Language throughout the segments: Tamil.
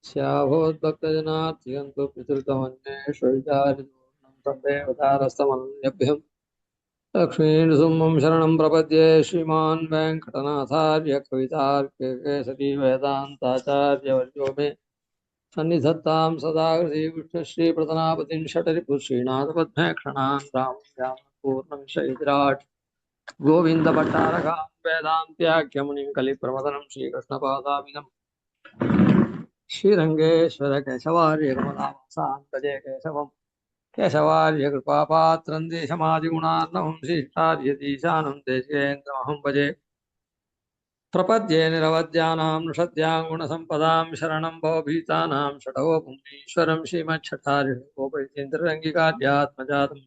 स्याभोद्भक्तजनार्तिगन्तु पितृतमन्येषु विचारितूर्णं तदेवतारस्तमन्यभ्यं लक्ष्मीनृसिंहं शरणं प्रपद्ये श्रीमान् वेङ्कटनाथार्य कवितार्किकेसरी वेदान्ताचार्यवर्यो मे सन्निधत्तां सदा हृदि विष्णुश्रीप्रतनापतिं षटरिपुः श्रीनाथपद्मेक्षणान् रामं पूर्णमिषयिराट् गोविन्दभट्टारकान् वेदान्त्याख्यमुनिं कलिप्रमदनं श्रीकृष्णपादाभिनम् श्रीरङ्गेश्वर केशवार्यकमलासान्तजे केशवम् केशवार्य कृपापात्रं देशमादिगुणार्णवं शिष्टार्यतीशानं देशेन्द्रमहं भजे प्रपद्ये निरवद्यानां नृषद्यां गुणसम्पदां शरणं भवभीतानां षडवो पुण्यीश्वरं श्रीमच्छटारिणोपैतीन्द्ररङ्गिकाद्यात्मजातं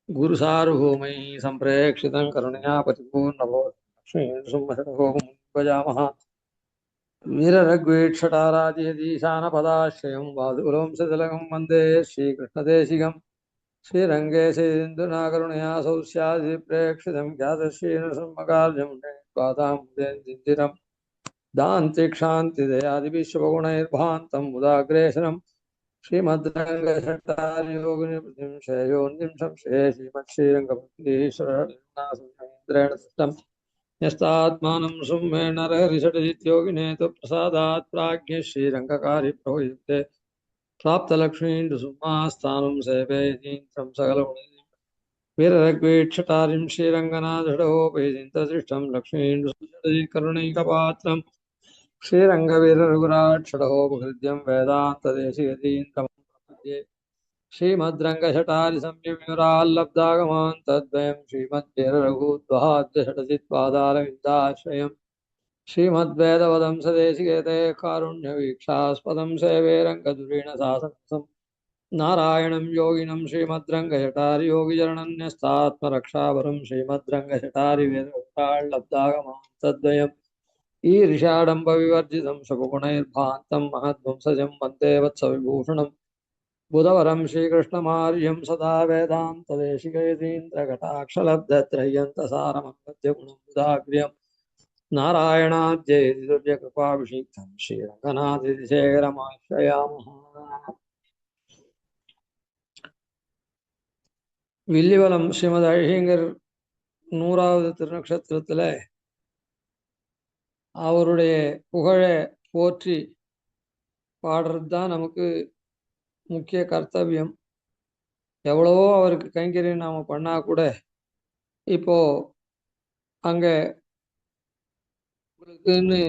गुरुसार्वभौमैः सम्प्रेक्षितं करुणया परिपूर्णभो लक्ष्मीनृसिंहषडभोमुपजामः वीररघ्वीक्षटाराजियतीशानपदाश्रयं वादुरंसतिलकं वन्दे श्रीकृष्णदेशिकम् श्रीरङ्गे सेन्दुनाकरुणया सौस्यादिप्रेक्षितं ख्यातश्रीनृसिंहकार्यं पादां दान्तिक्षान्तिदयादिविश्वगुणैर्भान्तं मुदाग्रेसरं श्रीमद्रङ्गशट्टारियोगिनिपतिं श्रेयोन्निं संश्रये श्रीमच्छ्रीरङ्गपतीश्वरेण सृष्टम् न्यस्तात्मानं सुम्मेण नरहरिषटजित्योगिने तु प्रसादात् प्राज्ञ श्रीरङ्गकारिप्रभुयुक्ते प्राप्तलक्ष्मीन्दुसुमास्थानं सेवेतीन्द्रं सकलगुणैः वीररघ्वीक्षटारिं श्रीरङ्गनाथषडहोपैतीन्द्रदृष्टं लक्ष्मीन्दुसुषटजित्करुणैकपात्रं श्रीरङ्गवीररघुराट् षडहोपहृद्यं वेदान्तदेशिगतीन्द्रं श्रीमद्रङ्गशटारिसंयमिवराल्लब्धागमान् तद्वयं श्रीमद्वेररघूद्वहाद्यषटजित्पादारविन्दाश्रयम् श्रीमद्वेदवदं सदेशिकेते कारुण्यवीक्षास्पदं सेवे रङ्गधुरीण सासनसं नारायणं योगिनं श्रीमद्रङ्गशटारियोगिचरणन्यस्तात्मरक्षावरं श्रीमद्रङ्गशटारिवेदवृत्ताल्लब्धागमां तद्वयम् ईर्ष्याडम्बविवर्जितं शकुगुणैर्भान्तं महद्वंसजं वन्दे वत्सविभूषणं बुधवरं श्रीकृष्णमार्यं सदा वेदान्तदेशिकयतीन्द्रकटाक्षलब्धत्रय्यन्तसारमङ्गद्यगुणं बुधाग्र्यं नारायणाद्यैर्कृपाभिषिक्तं श्रीरङ्गनाथशेखरमाश्रयामः வில்லிவலம் ஸ்ரீமத் அழகியங்கர் 100வது திருநக்ஷத்திரத்துல அவருடைய புகழை போற்றி பாடுறது தான் நமக்கு முக்கிய கர்த்தவியம். எவ்வளவோ அவருக்கு கைங்கரியம் நாம பண்ணா கூட இப்போ அங்க உங்களுக்குன்னு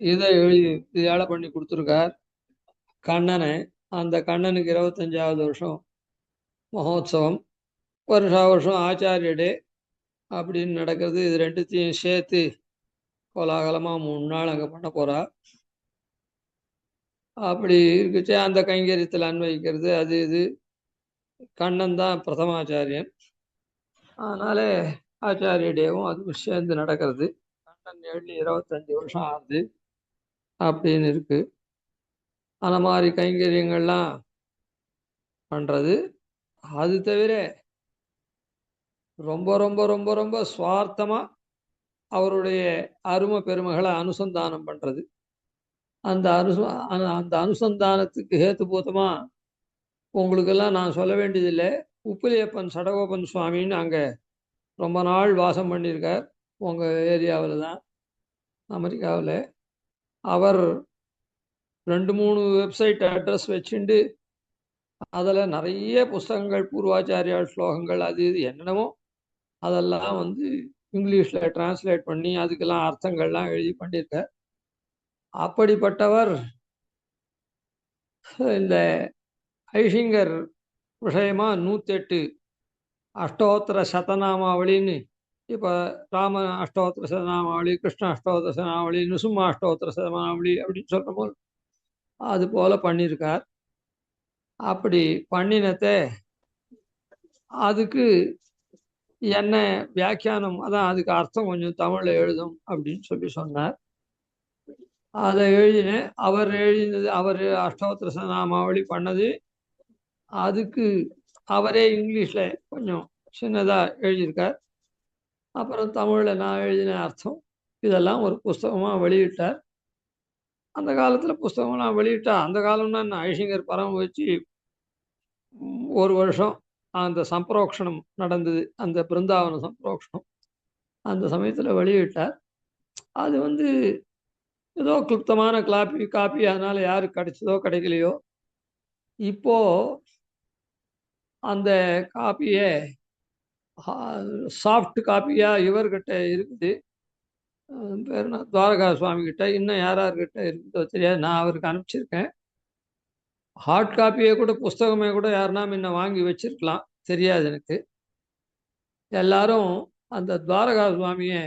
இதை எழுதி ஏழை பண்ணி கொடுத்துருக்கார் கண்ணனை. அந்த கண்ணனுக்கு 25வது வருஷம் மகோத்சவம், வருஷா வருஷம் ஆச்சாரிய டே அப்படின்னு நடக்கிறது. இது ரெண்டுத்தையும் சேர்த்து கோலாகலமா 3 நாள் அங்க பண்ண போறா. அப்படி இருக்குச்சு அந்த கைங்கரியத்தில் அன்வயிக்கிறது அது இது. கண்ணன் தான் பிரதமாச்சாரியன், அதனால ஆச்சாரிய டேவும் அதுவும் சேர்ந்து நடக்கிறது. கண்ணன் எழுதி 25 வருஷம் ஆகுது அப்படின்னு இருக்கு. அந்த மாதிரி கைங்கரியங்கள்லாம் பண்றது. அது தவிர ரொம்ப ரொம்ப ரொம்ப ரொம்ப சுவார்த்தமா அவருடைய அருமை பெருமைகளை அனுசந்தானம் பண்றது. அந்த அனுசந்தானத்துக்கு ஹேத்துபூதமா உங்களுக்கெல்லாம் நான் சொல்ல வேண்டியதில்லை. உப்பிலியப்பன் சடகோபன் சுவாமின்னு அங்கே ரொம்ப நாள் வாசம் பண்ணியிருக்கார். உங்கள் ஏரியாவில் தான், அமெரிக்காவில். அவர் 2-3 வெப்சைட் அட்ரஸ் வச்சுண்டு அதில் நிறைய புஸ்தகங்கள், பூர்வாச்சாரியால் ஸ்லோகங்கள், அது இது என்னென்னமோ அதெல்லாம் இங்கிலீஷில் டிரான்ஸ்லேட் பண்ணி அதுக்கெல்லாம் அர்த்தங்கள்லாம் எழுதி பண்ணியிருக்கார். அப்படிப்பட்டவர் இந்த ஐஷிங்கர் விஷயமா 108 அஷ்டோத்திர சதநாமாவளின்னு, இப்போ ராம அஷ்டோத்திர சதநாமாவளி, கிருஷ்ண அஷ்டோத்திர சதநாமாவளி, நிருசிம்ம அஷ்டோத்திர சதநாமாவளி அப்படின்னு சொல்கிற போல் அது போல பண்ணியிருக்கார். அப்படி பண்ணினத்தை அதுக்கு என்ன வியாக்கியானம், அதான் அதுக்கு அர்த்தம் கொஞ்சம் தமிழில் எழுதும் அப்படின்னு சொல்லி சொன்னார். அதை எழுதினேன். அவர் எழுதினது, அவர் அஷ்டோத்திர சதநாமாவளி பண்ணது, அதுக்கு அவரே இங்கிலீஷில் கொஞ்சம் சின்னதாக எழுதியிருக்கார். அப்புறம் தமிழில் நான் எழுதின அர்த்தம், இதெல்லாம் ஒரு புஸ்தகமாக வெளியிட்டார். அந்த காலத்தில் புஸ்தகம்லாம் வெளியிட்டா அந்த காலம்னா என்ன ஐஷிங்கர் பரம் வச்சு ஒரு வருஷம் அந்த சம்பரோக்ஷணம் நடந்தது, அந்த பிருந்தாவன சம்பரோக்ஷணம் அந்த சமயத்தில் வெளியிட்டார். அது வந்து ஏதோ கிளுப்தமான காப்பி அதனால் யாருக்கு கிடைச்சதோ கிடைக்கலையோ. இப்போ அந்த காப்பியை சாஃப்ட் காப்பியாக இவர்கிட்ட இருக்குது, பேர் என்ன, துவாரகா சுவாமி கிட்ட. இன்னும் யார்கிட்ட இருக்குதோ தெரியாது, நான் அவருக்கு அனுப்பிச்சிருக்கேன். ஹார்ட் காப்பியை கூட புஸ்தகமே கூட யாருன்னா முன்ன வாங்கி வச்சிருக்கலாம், தெரியாது எனக்கு. எல்லாரும் அந்த துவாரகா சுவாமியை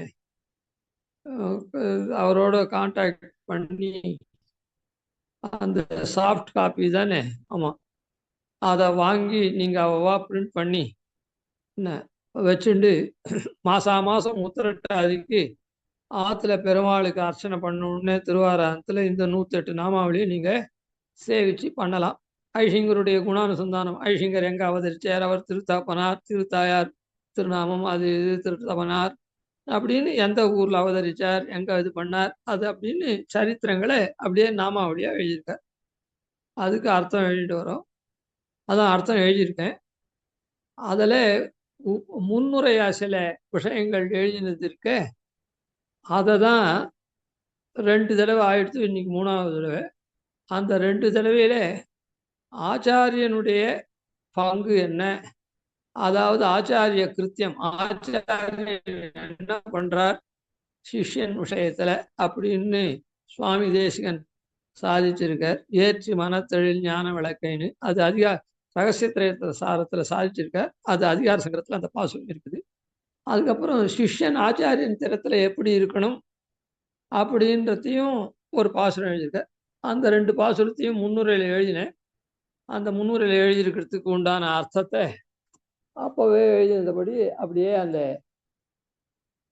அவரோட கான்டாக்ட் பண்ணி அந்த சாஃப்ட் காப்பி தானே, ஆமாம், அதை வாங்கி நீங்கள் அவ்வளவா பிரிண்ட் பண்ணி என்ன வச்சுண்டு மாதம் உத்திரட்டாதிக்கு ஆற்றுல பெருமாளுக்கு அர்ச்சனை பண்ணணுன்னே திருவாராயணத்தில் இந்த 108 நாமாவளியை நீங்கள் சேவிச்சு பண்ணலாம். ஐஷிங்கருடைய குணானுசந்தானம், ஐஷிங்கர் எங்கே அவதரிச்சார், அவர் திருத்தாப்பனார், திருத்தாயார் திருநாமம் அது இது, திருத்தப்பனார் அப்படின்னு எந்த ஊரில் அவதரித்தார், எங்கே இது பண்ணார், அது அப்படின்னு சரித்திரங்களை அப்படியே நாமாவளியாக எழுதியிருக்கார். அதுக்கு அர்த்தம் எழுதிட்டு வரோம், அதான் அர்த்தம் எழுதியிருக்கேன். அதில் முன்னுரையாக சில விஷயங்கள் எழுதினது இருக்க, அதை தான் 2 தடவை ஆயிடுத்து, இன்னைக்கு 3வது தடவை. அந்த 2 தடவையில ஆச்சாரியனுடைய பங்கு என்ன, அதாவது ஆச்சாரிய கிருத்தியம், ஆச்சாரியன் என்ன பண்றார் சிஷ்யன் விஷயத்துல அப்படின்னு சுவாமி தேசிகன் சாதிச்சிருக்கார். ஏற்றி மனத்தெழில் ஞான விளக்கைன்னு அது ரகசியத்திரயத்த சாரத்தில் சாதிச்சிருக்கார். அது அதிகார சங்கரத்தில் அந்த பாசுரம் இருக்குது. அதுக்கப்புறம் சிஷ்யன் ஆச்சாரியன் திறத்தில் எப்படி இருக்கணும் அப்படின்றதையும் ஒரு பாசுரம் எழுதியிருக்கார். அந்த 2 பாசுரத்தையும் முன்னுரையில் எழுதினேன். அந்த முன்னுரையில் எழுதியிருக்கிறதுக்கு உண்டான அர்த்தத்தை அப்போவே எழுதினபடி அப்படியே அந்த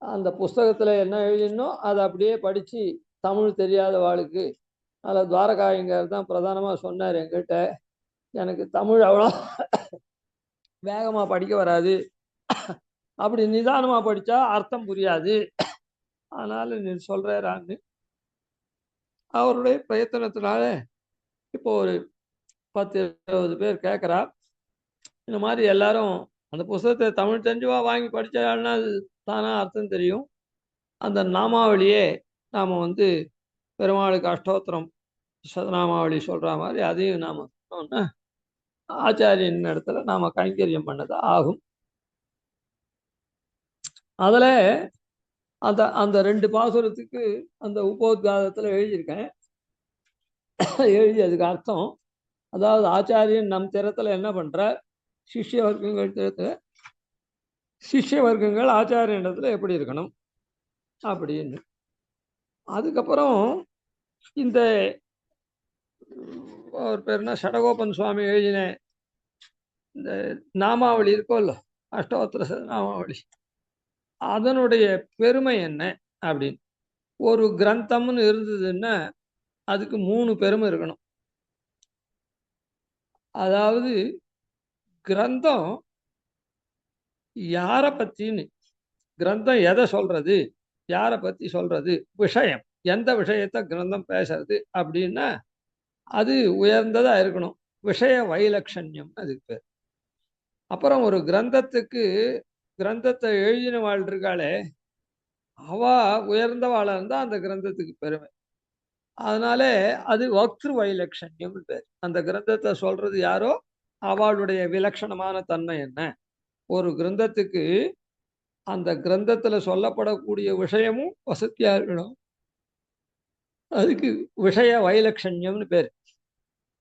அந்த புஸ்தகத்தில் என்ன எழுதினோ அதை அப்படியே படித்து தமிழ் தெரியாத வாளுக்கு, அதில் துவாரகாயங்கர் தான் பிரதானமாக சொன்னார் என்கிட்ட, எனக்கு தமிழ் அவ்வளோ வேகமாக படிக்க வராது, அப்படி நிதானமாக படித்தா அர்த்தம் புரியாது, அதனால் நீ சொல்கிறான்னு அவருடைய பிரயத்தனத்தினால இப்போ ஒரு 10-20 பேர் கேட்குறா. இந்த மாதிரி எல்லாரும் அந்த புஸ்தகத்தை தமிழ் தெரிஞ்சுவா வாங்கி படித்தாள்னா அது தானாக அர்த்தம் தெரியும். அந்த நாமாவளியே நாம் வந்து பெருமாளுக்கு அஷ்டோத்திரம் சதநாமாவளி சொல்கிற மாதிரி அதையும் நாம் சொன்னோன்னா ஆச்சாரியன் இடத்துல நாம் கைங்கரியம் பண்ணது ஆகும். அதில் அந்த அந்த 2 பாசுரத்துக்கு அந்த உபோத்காதத்தில் எழுதியிருக்கேன். எழுதி அதுக்கு அர்த்தம், அதாவது ஆச்சாரியன் நம் திறத்தில் என்ன பண்ணுறார், சிஷ்ய வர்க்கங்கள் திறத்தில் சிஷ்ய வர்க்கங்கள் ஆச்சாரிய இடத்துல எப்படி இருக்கணும் அப்படின்னு. அதுக்கப்புறம் இந்த ஒரு பேர்னா ஷடகோபன் சுவாமி எழுதின இந்த நாமாவளி இருக்கோல்ல, அஷ்டோத்திர நாமாவளி, அதனுடைய பெருமை என்ன அப்படின்னு. ஒரு கிரந்தம்னு இருந்ததுன்னா அதுக்கு 3 பெருமை இருக்கணும். அதாவது கிரந்தம் யாரை பற்றின்னு, கிரந்தம் எதை சொல்றது, யாரை பற்றி சொல்றது, விஷயம் எந்த விஷயத்தை கிரந்தம் பேசுறது அப்படின்னா அது உயர்ந்ததா இருக்கணும், விஷய வைலட்சண்யம் அதுக்கு பேர். அப்புறம் ஒரு கிரந்தத்துக்கு கிரந்தத்தை எழுதின வாழ் இருக்காளே அவ உயர்ந்தவாளா இருந்தா அந்த கிரந்தத்துக்கு பெருமை. அதனால அது வக்திரு வைலட்சண்யம் பேர். அந்த கிரந்தத்தை சொல்றது யாரோ அவளுடைய விலட்சணமான தன்மை என்ன. ஒரு கிரந்தத்துக்கு அந்த கிரந்தத்துல சொல்லப்படக்கூடிய விஷயமும் வசதியா இருக்கணும், அதுக்கு விஷய வைலட்சண்யம்னு பேர்.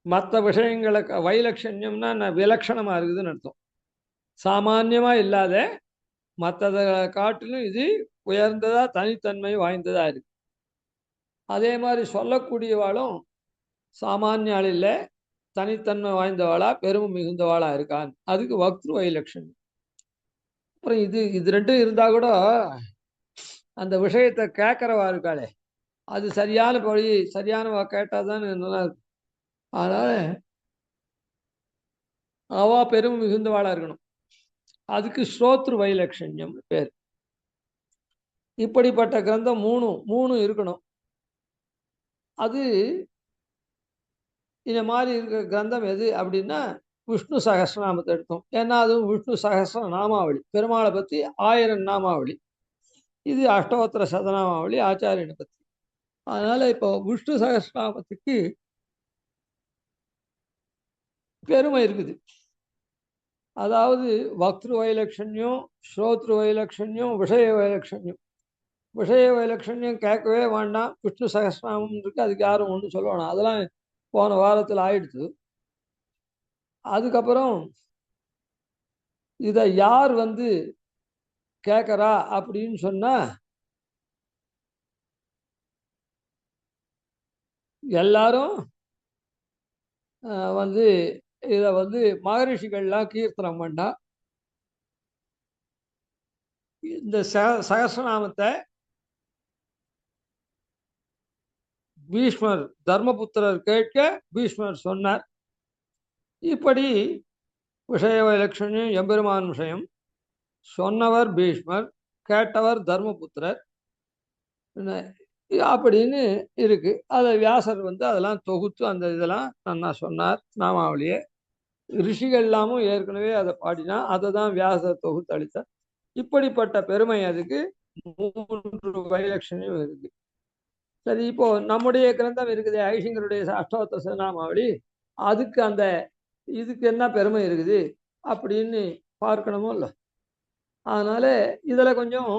மற்ற விஷயங்களை வைலட்சண்யம்னா விலட்சணமா இருக்குதுன்னு அர்த்தம். சாமான்யமா இல்லாத மற்றதை காட்டிலும் இது உயர்ந்ததா தனித்தன்மை வாய்ந்ததா இருக்கு. அதே மாதிரி சொல்லக்கூடியவாளும் சாமானிய ஆள் இல்லை, தனித்தன்மை வாய்ந்தவாளா பெருமை மிகுந்தவாளா இருக்கான், அதுக்கு வக்திரு வைலட்சண்யம். அப்புறம் இது இது 2 இருந்தா கூட அந்த விஷயத்தை கேட்கறவா இருக்காளே அது சரியான படி சரியானவா கேட்டாதான் நல்லா இருக்கும். அதனால அவா பெருமை மிகுந்தவாளா இருக்கணும், அதுக்கு ஸ்ரோத்ரு வைலட்சண்யம் பேர். இப்படிப்பட்ட கிரந்தம் மூணு இருக்கணும். அது இந்த மாதிரி இருக்கிற கிரந்தம் எது அப்படின்னா விஷ்ணு சகஸ்ரநாமத்தை எடுத்தோம். ஏன்னா அதுவும் விஷ்ணு சகஸ்ர நாமாவளி, பெருமாளை பற்றி 1000 நாமாவளி. இது அஷ்டோத்திர சதநாமாவளி ஆச்சாரியனை பற்றி. அதனால இப்போ விஷ்ணு சகஸ்ரநாமத்துக்கு பெருமை இருக்குது. அதாவது வக்திரு வைலட்சண்யம், ஸ்ரோத்ரு வைலட்சண்யம், விஷய வைலட்சண்யம். விஷய வைலட்சண்யம் கேட்கவே வேண்டாம். விஷ்ணு சகஸ்ரநாமம் இருக்கு, அதுக்கு யாரும் ஒன்றும் சொல்ல வேணாம். அதெல்லாம் போன வாரத்தில் ஆயிடுச்சு. அதுக்கப்புறம் இதை யார் கேட்கறா அப்படின்னு சொன்னா எல்லாரும் வந்து இதை மகரிஷிகள்லாம் கீர்த்தனம் பண்ணா. இந்த சகஸ்ரநாமத்தை பீஷ்மர் தர்மபுத்திரர் கேட்க பீஷ்மர் சொன்னார். இப்படி விஷய வைலட்சண்யம் எம்பெருமான் விஷயம் சொன்னவர் பீஷ்மர், கேட்டவர் தர்மபுத்திரர் அப்படின்னு இருக்கு. அதை வியாசர் அதெல்லாம் தொகுத்து அந்த இதெல்லாம் நன்னா சொன்னார் நாமாவளியே. ரிஷிகள் எல்லாமும் ஏற்கனவே அதை பாடினா, அதை தான் வியாசர் தொகுத்து அளித்தார். இப்படிப்பட்ட பெருமை அதுக்கு 3 வைலட்சணியம் இருக்கு. சரி, இப்போ நம்முடைய கிரந்தம் இருக்குது ஐஷிங்கருடைய அஷ்டோத்திர சதநாமாவளி. அதுக்கு இதுக்கு என்ன பெருமை இருக்குது அப்படின்னு பார்க்கணுமோ இல்லை. அதனால இதுல கொஞ்சம்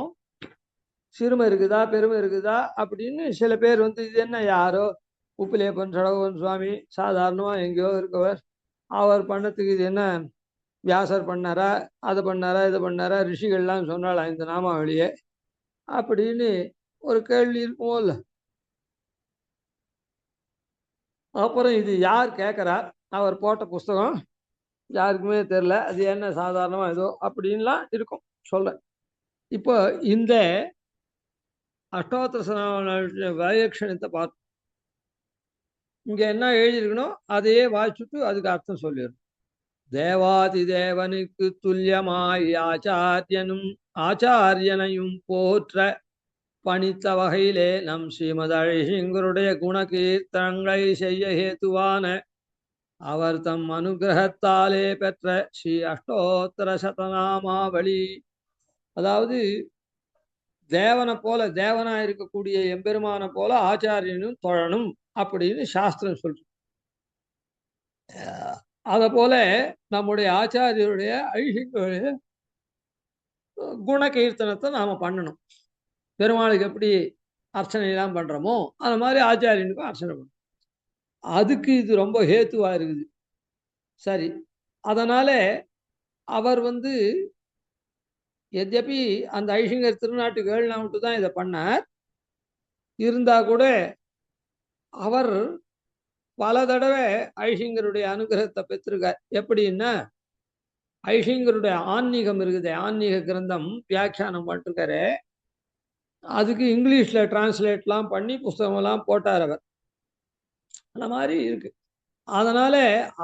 சிறுமை இருக்குதா பெருமை இருக்குதா அப்படின்னு சில பேர் இது என்ன யாரோ உப்பிலேப்பன் சடகோபன் சுவாமி சாதாரணமா எங்கேயோ இருக்கவர், அவர் பண்ணத்துக்கு இது என்ன வியாசர் பண்ணாரா, அதை பண்ணாரா, இதை பண்ணாரா, ரிஷிகள்லாம் சொன்னாளா இந்த நாமாவளியே அப்படின்னு ஒரு கேள்வி இருக்குமோ இல்லை. அப்புறம் இது யார் கேட்குறார், அவர் போட்ட புஸ்தகம் யாருக்குமே தெரில, அது என்ன சாதாரணமாக ஏதோ அப்படின்லாம் இருக்கும் சொல்ல. இப்போ இந்த அஷ்டோத்திர வைலட்சணத்தை பார்த்து இங்கே என்ன எழுதியிருக்கணும் அதையே வாய்ச்சுட்டு அதுக்கு அர்த்தம் சொல்லிடும். தேவாதி தேவனுக்கு துல்லியமாய் ஆச்சாரியனையும் போற்ற பணித்த வகையிலே நம் ஸ்ரீமத் அழிசிங்கருடைய குணகீர்த்தனங்களை செய்ய ஹேத்துவான அவர் தம் அனுகிரகத்தாலே பெற்ற ஸ்ரீ அஷ்டோத்திர சதநாமாவளி. அதாவது தேவனை போல, தேவனா இருக்கக்கூடிய எம்பெருமான போல ஆச்சாரியனும் தொழணும் அப்படின்னு சாஸ்திரம் சொல்ற. அதை போல நம்முடைய ஆச்சாரியருடைய ஐஷிங்களுடைய குண கீர்த்தனத்தை நாம பண்ணணும். பெருமாளுக்கு எப்படி அர்ச்சனை எல்லாம் பண்றோமோ அந்த மாதிரி ஆச்சாரியனுக்கும் அர்ச்சனை பண்ணணும். அதுக்கு இது ரொம்ப ஹேத்துவா இருக்குது. சரி, அதனால அவர் எத்யபி அந்த ஐஷிங்கர் திருநாட்டுக்கு 7 நாள் தான் இதை பண்ணார். இருந்தா கூட அவர் பல தடவை ஐஷிங்கருடைய அனுகிரகத்தை பெற்றிருக்கார். எப்படின்னா ஐஷிங்கருடைய ஆன்மீகம் இருக்குது, ஆன்மீக கிரந்தம் வியாக்கியானம் பண்ணிருக்காரு. அதுக்கு இங்கிலீஷ்ல டிரான்ஸ்லேட்லாம் பண்ணி புஸ்தகம்லாம் போட்டார் அவர். அந்த மாதிரி இருக்கு. அதனால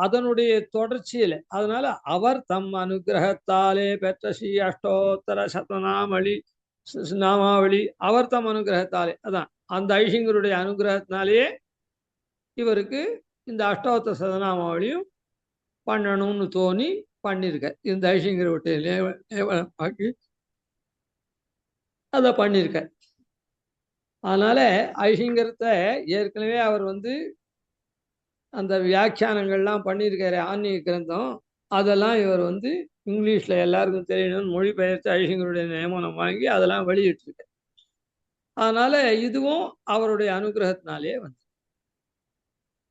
அதனுடைய தொடர்ச்சியில அதனால அவர் தம் அனுகிரகத்தாலே பெற்ற ஸ்ரீ அஷ்டோத்தர நாமாவளி அவர் தம் அனுகிரகத்தாலே, அதான் அந்த ஐஷிங்கருடைய அனுகிரகத்தினாலேயே இவருக்கு இந்த அஷ்டோத்தர சதநாமாவளியும் பண்ணணும்னு தோணி பண்ணியிருக்க. இந்த ஐஷிங்கருடைய அதை பண்ணியிருக்க. அதனால ஐஷிங்கரத்தை ஏற்கனவே அவர் அந்த வியாக்கியானங்கள்லாம் பண்ணியிருக்காரு ஆன்மீக கிரந்தம். அதெல்லாம் இவர் இங்கிலீஷில் எல்லாருக்கும் தெரியணும்னு மொழிபெயர்த்து ஐஷிங்கருடைய நியமனம் வாங்கி அதெல்லாம் வெளியிட்டிருக்க. அதனால இதுவும் அவருடைய அனுகிரகத்தினாலே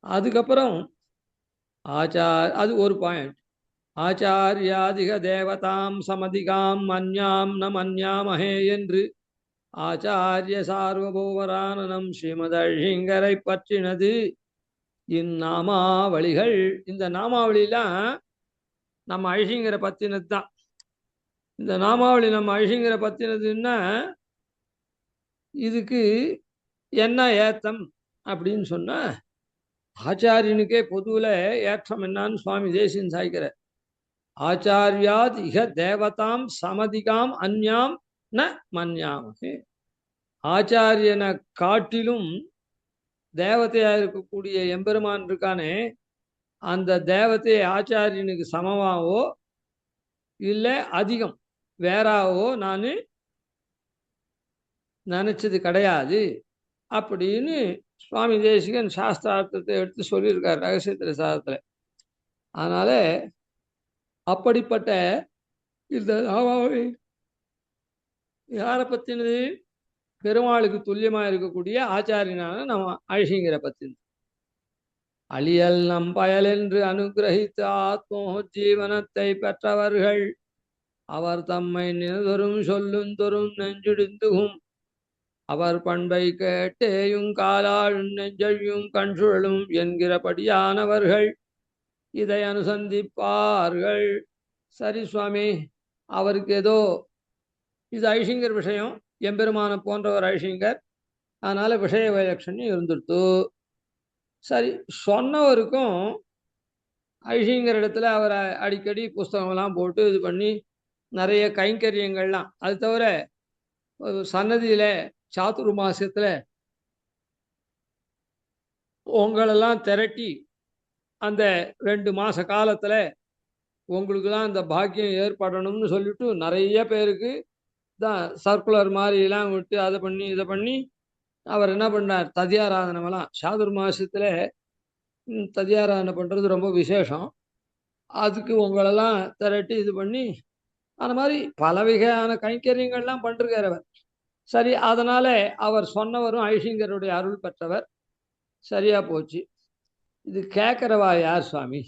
அதுக்கப்புறம் அது ஒரு பாயிண்ட். ஆச்சாரியாதிக தேவதாம் சமதிகாம் மன்யாம் ந மன்யாமஹே என்று ஆச்சாரிய சார்வபௌமரான நம் ஸ்ரீமத் ஐஷிங்கரை பற்றினது இந்நாமாவளிகள். இந்த நாமாவளிலாம் நம்ம ஐஷிங்கரை பத்தினது தான். இந்த நாமாவளி நம்ம ஐஷிங்கரை பத்தினதுன்னா இதுக்கு என்ன ஏத்தம் அப்படின்னு சொன்னா ஆச்சாரியனுக்கே பொதுவில் ஏற்றம் என்னன்னு சுவாமி தேசிகன் சாய்க்கிறார். ஆச்சாரியாத் இக தேவதாம் சமதிகாம் அந்யாம் ந மன்யாமஹே. ஆச்சாரியனை காட்டிலும் தேவதையா இருக்கக்கூடிய எம்பெருமான் இருக்கானே, அந்த தேவதை ஆச்சாரியனுக்கு சமமாவோ இல்லை அதிகம் வேறாவோ நான் நினைச்சது கிடையாது அப்படின்னு சுவாமி தேசிகன் சாஸ்திரார்த்தத்தை எடுத்து சொல்லியிருக்கார் ரகசியத்திர சாதத்தில். அதனால அப்படிப்பட்ட இந்த நாமாவை யாரை பற்றினது? பெருமாளுக்கு துல்லியமாக இருக்கக்கூடிய ஆச்சாரியனான நம்ம அழிசிங்கிற பற்றினது. அழியல் நம் பயல் என்று அனுகிரகித்த ஆத்மோ ஜீவனத்தை பெற்றவர்கள் அவர் தம்மை நினதொரும் சொல்லும் தொரும் நெஞ்சுடிந்துகும் அவர் பண்பை கேட்டேயும் காலாழும் நெஞ்சழியும் கண்சுழலும் என்கிறபடியானவர்கள் இதை அனுசந்திப்பார்கள். சரி சுவாமி, அவருக்கு ஏதோ இது ஐஷிங்கர் விஷயம், எம்பெருமான போன்றவர் ஐஷிங்கர், அதனால விஷய வைலட்சண்யம் இருந்துடுத்து. சரி, சொன்னவருக்கும் ஐஷிங்கர் இடத்துல அவர் அடிக்கடி புஸ்தகம்லாம் போட்டு இது பண்ணி நிறைய கைங்கரியங்கள்லாம், அது தவிர சன்னதியில் சாத்துரு மாசத்துல உங்களெல்லாம் திரட்டி அந்த 2 மாச காலத்தில் உங்களுக்கு தான் இந்த பாக்கியம் ஏற்படணும்னு சொல்லிட்டு நிறைய பேருக்கு தான் சர்க்குலர் மாதிரிலாம் விட்டு அதை பண்ணி இதை பண்ணி அவர் என்ன பண்ணார், ததியாராதனமெல்லாம் சாதுர் மாசத்துல ததியாராதனை பண்ணுறது ரொம்ப விசேஷம். அதுக்கு உங்களெல்லாம் திரட்டி இது பண்ணி அந்த மாதிரி பல வகையான கைங்கரியங்கள்லாம் பண்ணிருக்கார் அவர். சரி, அதனால அவர் சொன்னவரும் ஐஷிங்கருடைய அருள் பெற்றவர். சரியா போச்சு. இது கேட்குறவா யார் சுவாமி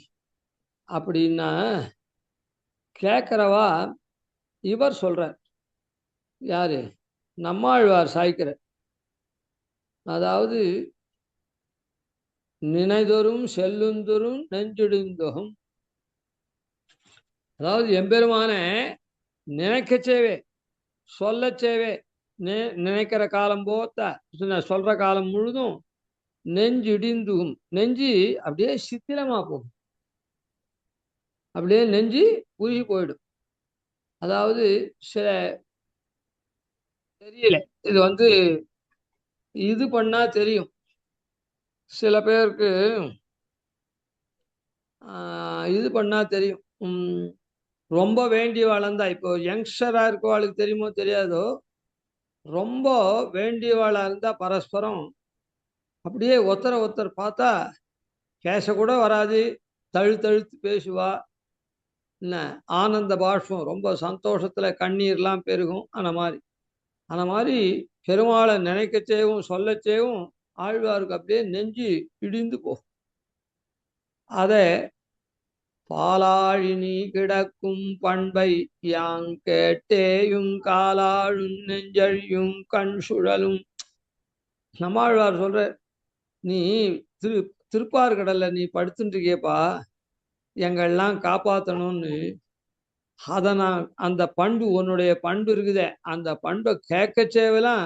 அப்படின்னா, கேட்குறவா இவர் சொல்றார். யாரு? நம்மாழ்வார் சாய்க்கிறார். அதாவது நினைதொரும் செல்லுந்தொரும் நெஞ்சுடிந்தொகும், அதாவது எம்பெருமான நினைக்கச்சேவே சொல்லச்சேவே நினைக்கிற காலம் போத்தா சொல்ற காலம் முழுதும் நெஞ்சு இடிந்துகும், நெஞ்சு அப்படியே சித்திரமா போகும், அப்படியே நெஞ்சு உருகி போயிடும். அதாவது சில தெரியல, இது இது பண்ணா தெரியும். சில பேருக்கு இது பண்ணா தெரியும். ரொம்ப வேண்டி வளர்ந்தா, இப்போ யங்ஸ்டரா இருக்கவாளுக்கு தெரியுமோ தெரியாதோ, ரொம்ப வேண்டியவாளா இருந்தா பரஸ்பரம் அப்படியே ஒருத்தர் பார்த்தா பேசக்கூட வராது, தழுத்து பேசுவா. என்ன ஆனந்த பாஷ்பம், ரொம்ப சந்தோஷத்துல கண்ணீர்லாம் பெருகும். அந்த மாதிரி பெருமாளை நினைக்கச்சேவும் சொல்லச்சேவும் ஆழ்வாருக்கு அப்படியே நெஞ்சு இடிந்து போகும். அதை பாலாழினி கிடக்கும் பண்பை யாங் கேட்டேயும் காலாழும் நெஞ்சழியும் கண் சுழலும். நம்மாழ்வார் சொல்ற, நீ திருப்பார்கடல்ல நீ படுத்துட்டுருக்கியப்பா, எங்கள்லாம் காப்பாற்றணும்னு. அதை நான் அந்த பண்பு, உன்னுடைய பண்பு இருக்குதே, அந்த பண்பை கேட்கச்சேவெல்லாம்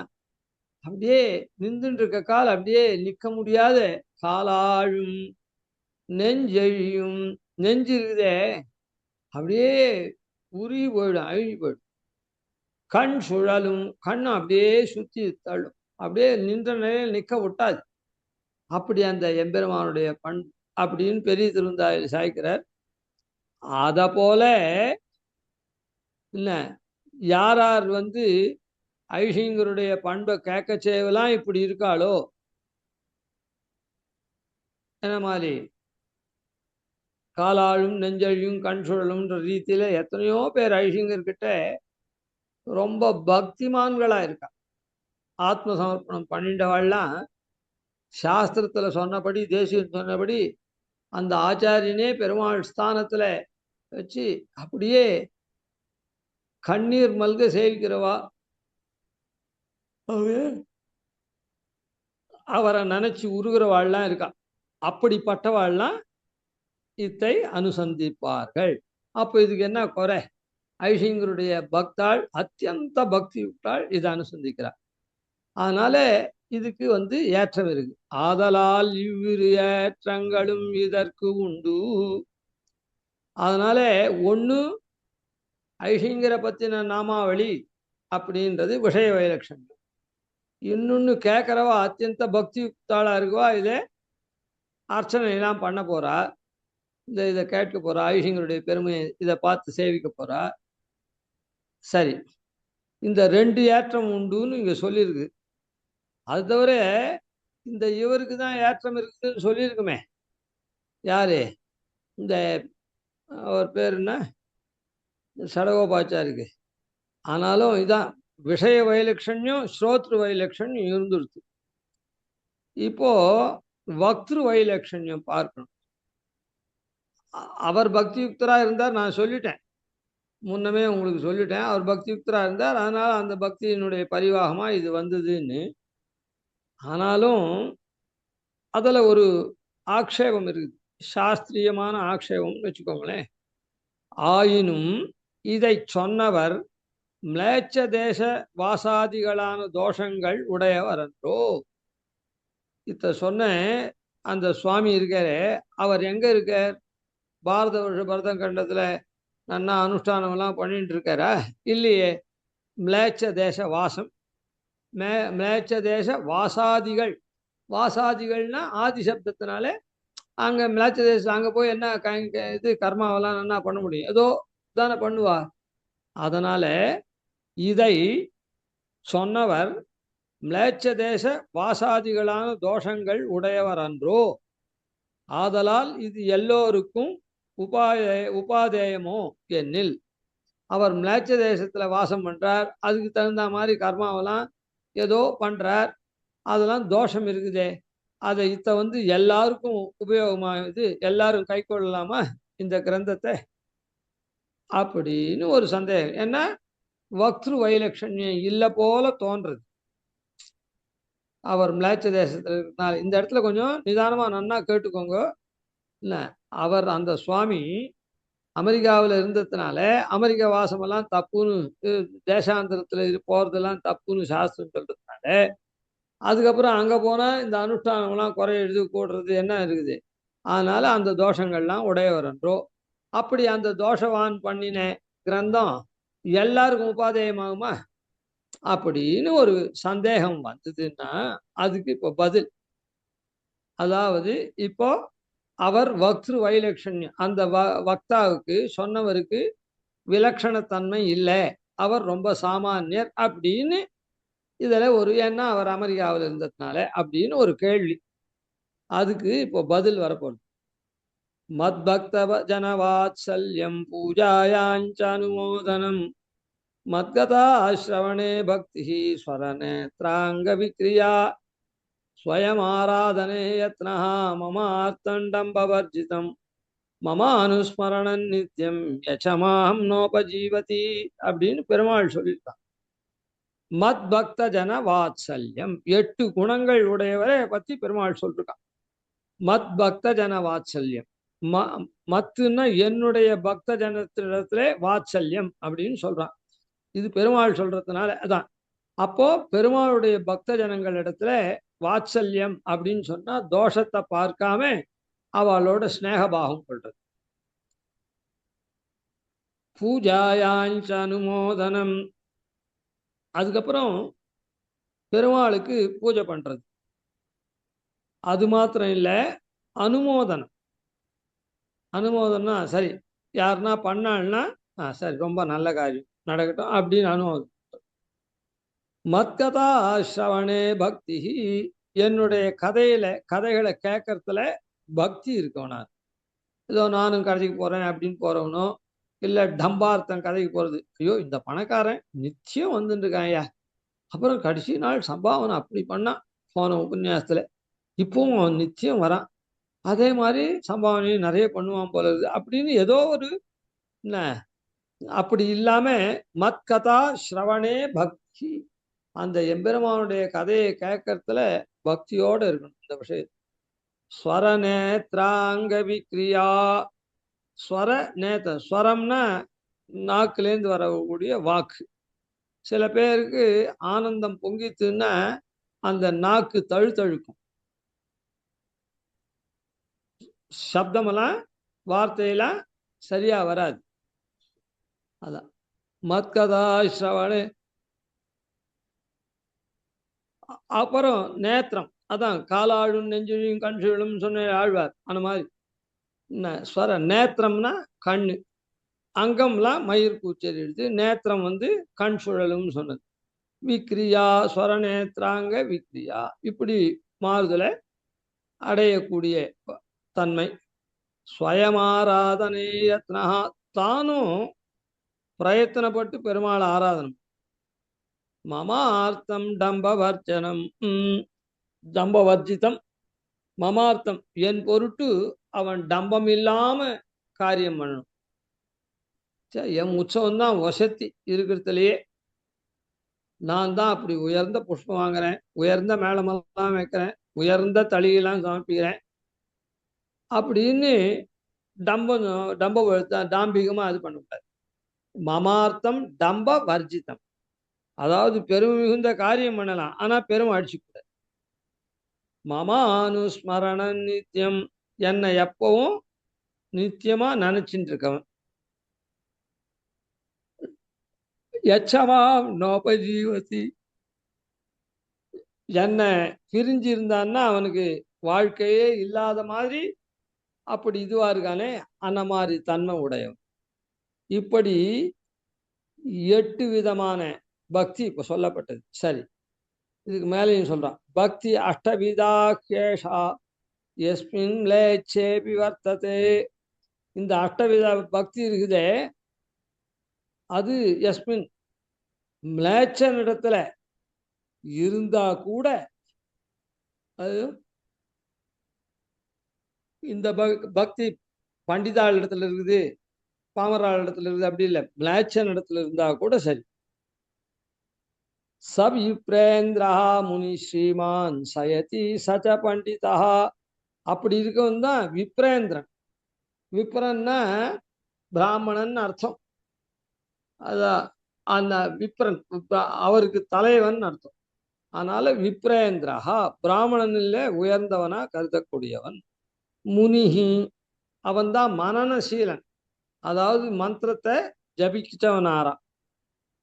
அப்படியே நின்றுட்டு இருக்க கால் அப்படியே நிற்க முடியாத காலாழும் நெஞ்செழியும், நெஞ்சு இருக்குதே அப்படியே உருகி போயிடும், அழுகி போயிடும். கண் சுழலும், கண்ணை அப்படியே சுற்றி தள்ளும், அப்படியே நின்ற நிலையில் நிற்க விட்டாது. அப்படி அந்த எம்பெருமானுடைய பண்பு அப்படின்னு பெரிய திருந்தாயில் சாய்க்கிறார். அதை போல இல்லை, யார் ஐஷிங்கருடைய பண்பை கேட்கச்சேவெல்லாம் இப்படி இருக்காளோ, என்ன மாதிரி காலாழும் நெஞ்சழியும் கண் சுழலும்ன்ற ரீதியில எத்தனையோ பேர் ஐஷிங்கர்கிட்ட ரொம்ப பக்திமான்களா இருக்கா. ஆத்ம சமர்ப்பணம் பண்ணிட்டவாள்லாம் சாஸ்திரத்துல சொன்னபடி, தேசியம் சொன்னபடி அந்த ஆச்சாரியனே பெருமாள் ஸ்தானத்துல வச்சு அப்படியே கண்ணீர் மல்க சேவிக்கிறவா, அவரை நினைச்சு உருகிறவாள்லாம் இருக்கா. அப்படிப்பட்டவாள்லாம் இத்தை அனுசந்திப்பார்கள். அப்போ இதுக்கு என்ன குறை? ஐஷிங்கருடைய பக்தாள், அத்தியந்த பக்தி விட்டாள், இதை அனுசந்திக்கிறார். அதனால இதுக்கு ஏற்றம் இருக்கு. ஆதலால் இவ்விரு ஏற்றங்களும் இதற்கு உண்டு. அதனால ஒண்ணு ஐஷிங்கரை பத்தின நாமாவளி அப்படின்றது விஷய வைலட்சண்யம். இன்னொன்னு கேட்கறவா அத்தியந்த பக்தி யுக்தாளா இருக்குவா இதே அர்ச்சனை எல்லாம் பண்ண போறா, இதை கேட்க போறா, ஐஷிங்களுடைய பெருமையை இதை பார்த்து சேவிக்க போறா. சரி, இந்த 2 ஏற்றம் உண்டுன்னு இங்க சொல்லியிருக்கு. அது தவிர இந்த இவருக்கு தான் ஏற்றம் இருக்குதுன்னு சொல்லியிருக்குமே. யாரு? இந்த அவர் பேர் என்ன, சடகோபாச்சாரிக்கு. ஆனாலும் இதான் விஷய வைலட்சண்யம் ஸ்ரோத்ரு வைலட்சண்யம் இருந்துருச்சு. இப்போ வக்திரு வைலட்சண்யம் பார்க்கணும். அவர் பக்தி யுக்தரா இருந்தார், நான் சொல்லிட்டேன், முன்னமே உங்களுக்கு சொல்லிட்டேன். அவர் பக்தி யுக்தரா இருந்தார், அதனால அந்த பக்தியினுடைய பரிவாகமா இது வந்ததுன்னு. ஆனாலும் அதுல ஒரு ஆக்ஷேபம் இருக்குது, சாஸ்திரியமான ஆக்ஷேபம்னு வச்சுக்கோங்களேன். ஆயினும் இதை சொன்னவர் மிளேச்ச தேச வாசாதிகளான தோஷங்கள் உடையவர் என்றோ. இத்த சொன்ன அந்த சுவாமி இருக்காரு, அவர் எங்க இருக்கார்? பாரத வருஷ பரதம் கண்டத்துல நன்னா அனுஷ்டானம் எல்லாம் பண்ணிட்டு இருக்காரா? இல்லையே. மிளேச்ச தேச வாசம், மிளேச்ச தேச வாசாதிகள். வாசாதிகள்னா ஆதி சப்தத்தினால அங்க மிளேச்ச தேசம், அங்க போய் என்ன இது கர்மாவெல்லாம் என்ன பண்ண முடியும்? ஏதோ தானே பண்ணுவா. அதனால இதை சொன்னவர் மிளேச்ச தேச வாசாதிகளான தோஷங்கள் உடையவர் அன்றோ. ஆதலால் இது எல்லோருக்கும் உபாதேயமோ என்னில். அவர் மிளேச்ச தேசத்துல வாசம் பண்றார், அதுக்கு தகுந்த மாதிரி கர்மாவெல்லாம் ஏதோ பண்றார், அதெல்லாம் தோஷம் இருக்குதே. அதை எல்லாருக்கும் உபயோகமாகுது, எல்லாரும் கை கொள்ளலாமா இந்த கிரந்தத்தை அப்படின்னு ஒரு சந்தேகம். ஏன்னா வக்திரு வைலட்சண்யம் இல்லை போல தோன்றது அவர் மிளேச்ச தேசத்தில் இருக்கிறதுனால. இந்த இடத்துல கொஞ்சம் நிதானமா நன்னா கேட்டுக்கோங்க. இல்லை, அவர் அந்த சுவாமி அமெரிக்காவில் இருந்ததுனால அமெரிக்கா வாசமெல்லாம் தப்புன்னு, தேசாந்திரத்தில் போகிறதெல்லாம் தப்புன்னு சாஸ்திரம் சொல்றதுனால, அதுக்கப்புறம் அங்கே போனால் இந்த அனுஷ்டானம்லாம் குறை எழுதி கூடுறது என்ன இருக்குது, அதனால அந்த தோஷங்கள்லாம் உடையவர் என்றோ. அப்படி அந்த தோஷவான் பண்ணின கிரந்தம் எல்லாருக்கும் உபாதேயமாகுமா அப்படின்னு ஒரு சந்தேகம் வந்ததுன்னா அதுக்கு இப்போ பதில். அதாவது இப்போ அவர் வக்திரு வைலட்சண்யம், அந்த வக்தாவுக்கு சொன்னவருக்கு விலட்சணத்தன்மை இல்லை, அவர் ரொம்ப சாமானியர் அப்படின்னு இதுல ஒரு, ஏன்னா அவர் அமெரிக்காவில் இருந்ததுனால அப்படின்னு ஒரு கேள்வி. அதுக்கு இப்போ பதில் வரப்போகுது. மத்பக்த ஜனவாத்சல்யம் பூஜாயாஞ்ச அனுமோதனம் மத்கதா ஸ்ரவணே பக்தி ஸ்வரநேத்ராங்க விக்ரியா ஸ்வயமாராதனே யத்னா மமார்த்தண்டம் பவர்ஜிதம் மம அனுஸ்மரணன் நித்தியம் யசமாம் நோபஜீவதி அப்படின்னு பெருமாள் சொல்லியிருக்கான். மத் பக்த ஜன வாத்சல்யம், 8 குணங்கள் உடையவரை பத்தி பெருமாள் சொல்லிருக்கான். மத் பக்த ஜன வாத்சல்யம், மத்துன்னா என்னுடைய பக்த ஜனத்திடத்துல வாத்சல்யம் அப்படின்னு சொல்றான். இது பெருமாள் சொல்றதுனால அதான். அப்போ பெருமாளுடைய பக்த ஜனங்கள் இடத்துல வாத்சல்யம் அப்படின்னு சொன்னா தோஷத்தை பார்க்காம அவளோட ஸ்நேகபாகம் கொள்றது. பூஜாயாஞ்ச அனுமோதனம், அதுக்கப்புறம் பெருமாளுக்கு பூஜை பண்றது. அது மாத்திரம் இல்லை, அனுமோதனம். அனுமோதனா சரி, யாருன்னா பண்ணாள்னா சரி, ரொம்ப நல்ல காரியம் நடக்கட்டும் அப்படின்னு அனுமோதம். மத்கதா ஸ்ரவணே பக்தி, என்னுடைய கதைகளை கேட்கறதுல பக்தி இருக்கவனா. ஏதோ நானும் கதைக்கு போறேன் அப்படின்னு போறவனோ, இல்லை டம்பார்த்தம் கதைக்கு போறது, ஐயோ இந்த பணக்காரன் நிச்சயம் வந்துட்டு இருக்கான் ஐயா, அப்புறம் கடைசி நாள் சம்பாவனை அப்படி பண்ணான் போன உபன்யாசத்துல, இப்பவும் அவன் நிச்சயம் வரான், அதே மாதிரி சம்பாவனையும் நிறைய பண்ணுவான் போல இருக்குது அப்படின்னு ஏதோ ஒரு என்ன. அப்படி இல்லாம மத்கதா ஸ்ரவணே பக்தி, அந்த எம்பெருமானுடைய கதையை கேட்கறதுல பக்தியோடு இருக்கணும். இந்த விஷயம் ஸ்வர நேத்ராங்க விக்ரியா. ஸ்வர நேத்த, ஸ்வரம்னா நாக்குலேருந்து வரக்கூடிய வாக்கு. சில பேருக்கு ஆனந்தம் பொங்கித்துன்னா அந்த நாக்கு தழுத்தழுக்கும், சப்தமெல்லாம் வார்த்தையெல்லாம் சரியா வராது. அதான் மத்கதா ஸ்ரவணே. அப்புறம் நேத்திரம், அதான் காலாழும் நெஞ்சுழியும் கண் சுழலும் சொன்ன ஆழ்வார் அந்த மாதிரி. ஸ்வர நேத்திரம்னா கண்ணு, அங்கம்லாம் மயிர் கூச்சல் எழுது, நேத்திரம் வந்து கண் சுழலும் சொன்னது. விக்ரியா ஸ்வர நேத்திராங்க விக்ரியா, இப்படி மாறுதலை அடையக்கூடிய தன்மை. ஸ்வயமாராதனே யத்னா, தானும் பிரயத்தனப்பட்டு பெருமாள் ஆராதனம். மமார்த்தம் டம்பவர்ஜனம், டம்பவர்ஜிதம், மமார்த்தம் என் பொருட்டு அவன் டம்பம் இல்லாம காரியம் பண்ணணும். என் உற்சவம் தான் வசத்தி இருக்கிறதுலையே. நான் தான் அப்படி உயர்ந்த புஷ்பம் வாங்குறேன், உயர்ந்த மேளமெல்லாம் வைக்கிறேன், உயர்ந்த தளியெல்லாம் சமர்ப்பிக்கிறேன் அப்படின்னு டம்பம் டாம்பிகமா இது பண்ணக்கூடாது. மமார்த்தம் டம்ப வர்ஜிதம், அதாவது பெருமை மிகுந்த காரியம் பண்ணலாம், ஆனா பெருமை அடிச்சுக்கூடாது. மமானுஸ்மரண நித்தியம், என்னை எப்பவும் நித்தியமா நினைச்சுட்டு இருக்கவன். யச்சமா நோபஜீவதி, என்னை பிரிஞ்சிருந்தான்னா அவனுக்கு வாழ்க்கையே இல்லாத மாதிரி அப்படி இதுவா இருக்கானே, அந்த மாதிரி தன்மை உடையவன். இப்படி 8 விதமான பக்தி இப்ப சொல்லப்பட்டது. சரி, இதுக்கு மேலேயும் சொல்றான். பக்தி அஷ்டவிதா கேஷா எஸ்மின் லேச்சேபி வர்த்ததே. இந்த அஷ்டவித பக்தி இருக்குதே, அது எஸ்மின் மிளேச்சனிடத்துல இருந்தா கூட, அது இந்த பக்தி பண்டிதாள் இடத்துல இருக்குது, பாமராள் இடத்துல இருக்குது அப்படி இல்லை, மிளேச்சன் இடத்துல இருந்தா கூட சரி. சப் யுப்ரேந்திரா முனி ஸ்ரீமான் சயதி சச்ச பண்டிதா, அப்படி இருக்கவன் தான் விப்ரேந்திரன். விப்ரன்னா பிராமணன் அர்த்தம். அதான் அந்த விப்ரன், அவருக்கு தலைவன் அர்த்தம். அதனால விப்ரேந்திரா பிராமணனில் உயர்ந்தவனா கருதக்கூடியவன். முனிஹி, அவன்தான் மனநசீலன், அதாவது மந்திரத்தை ஜபிச்சவனாராம்.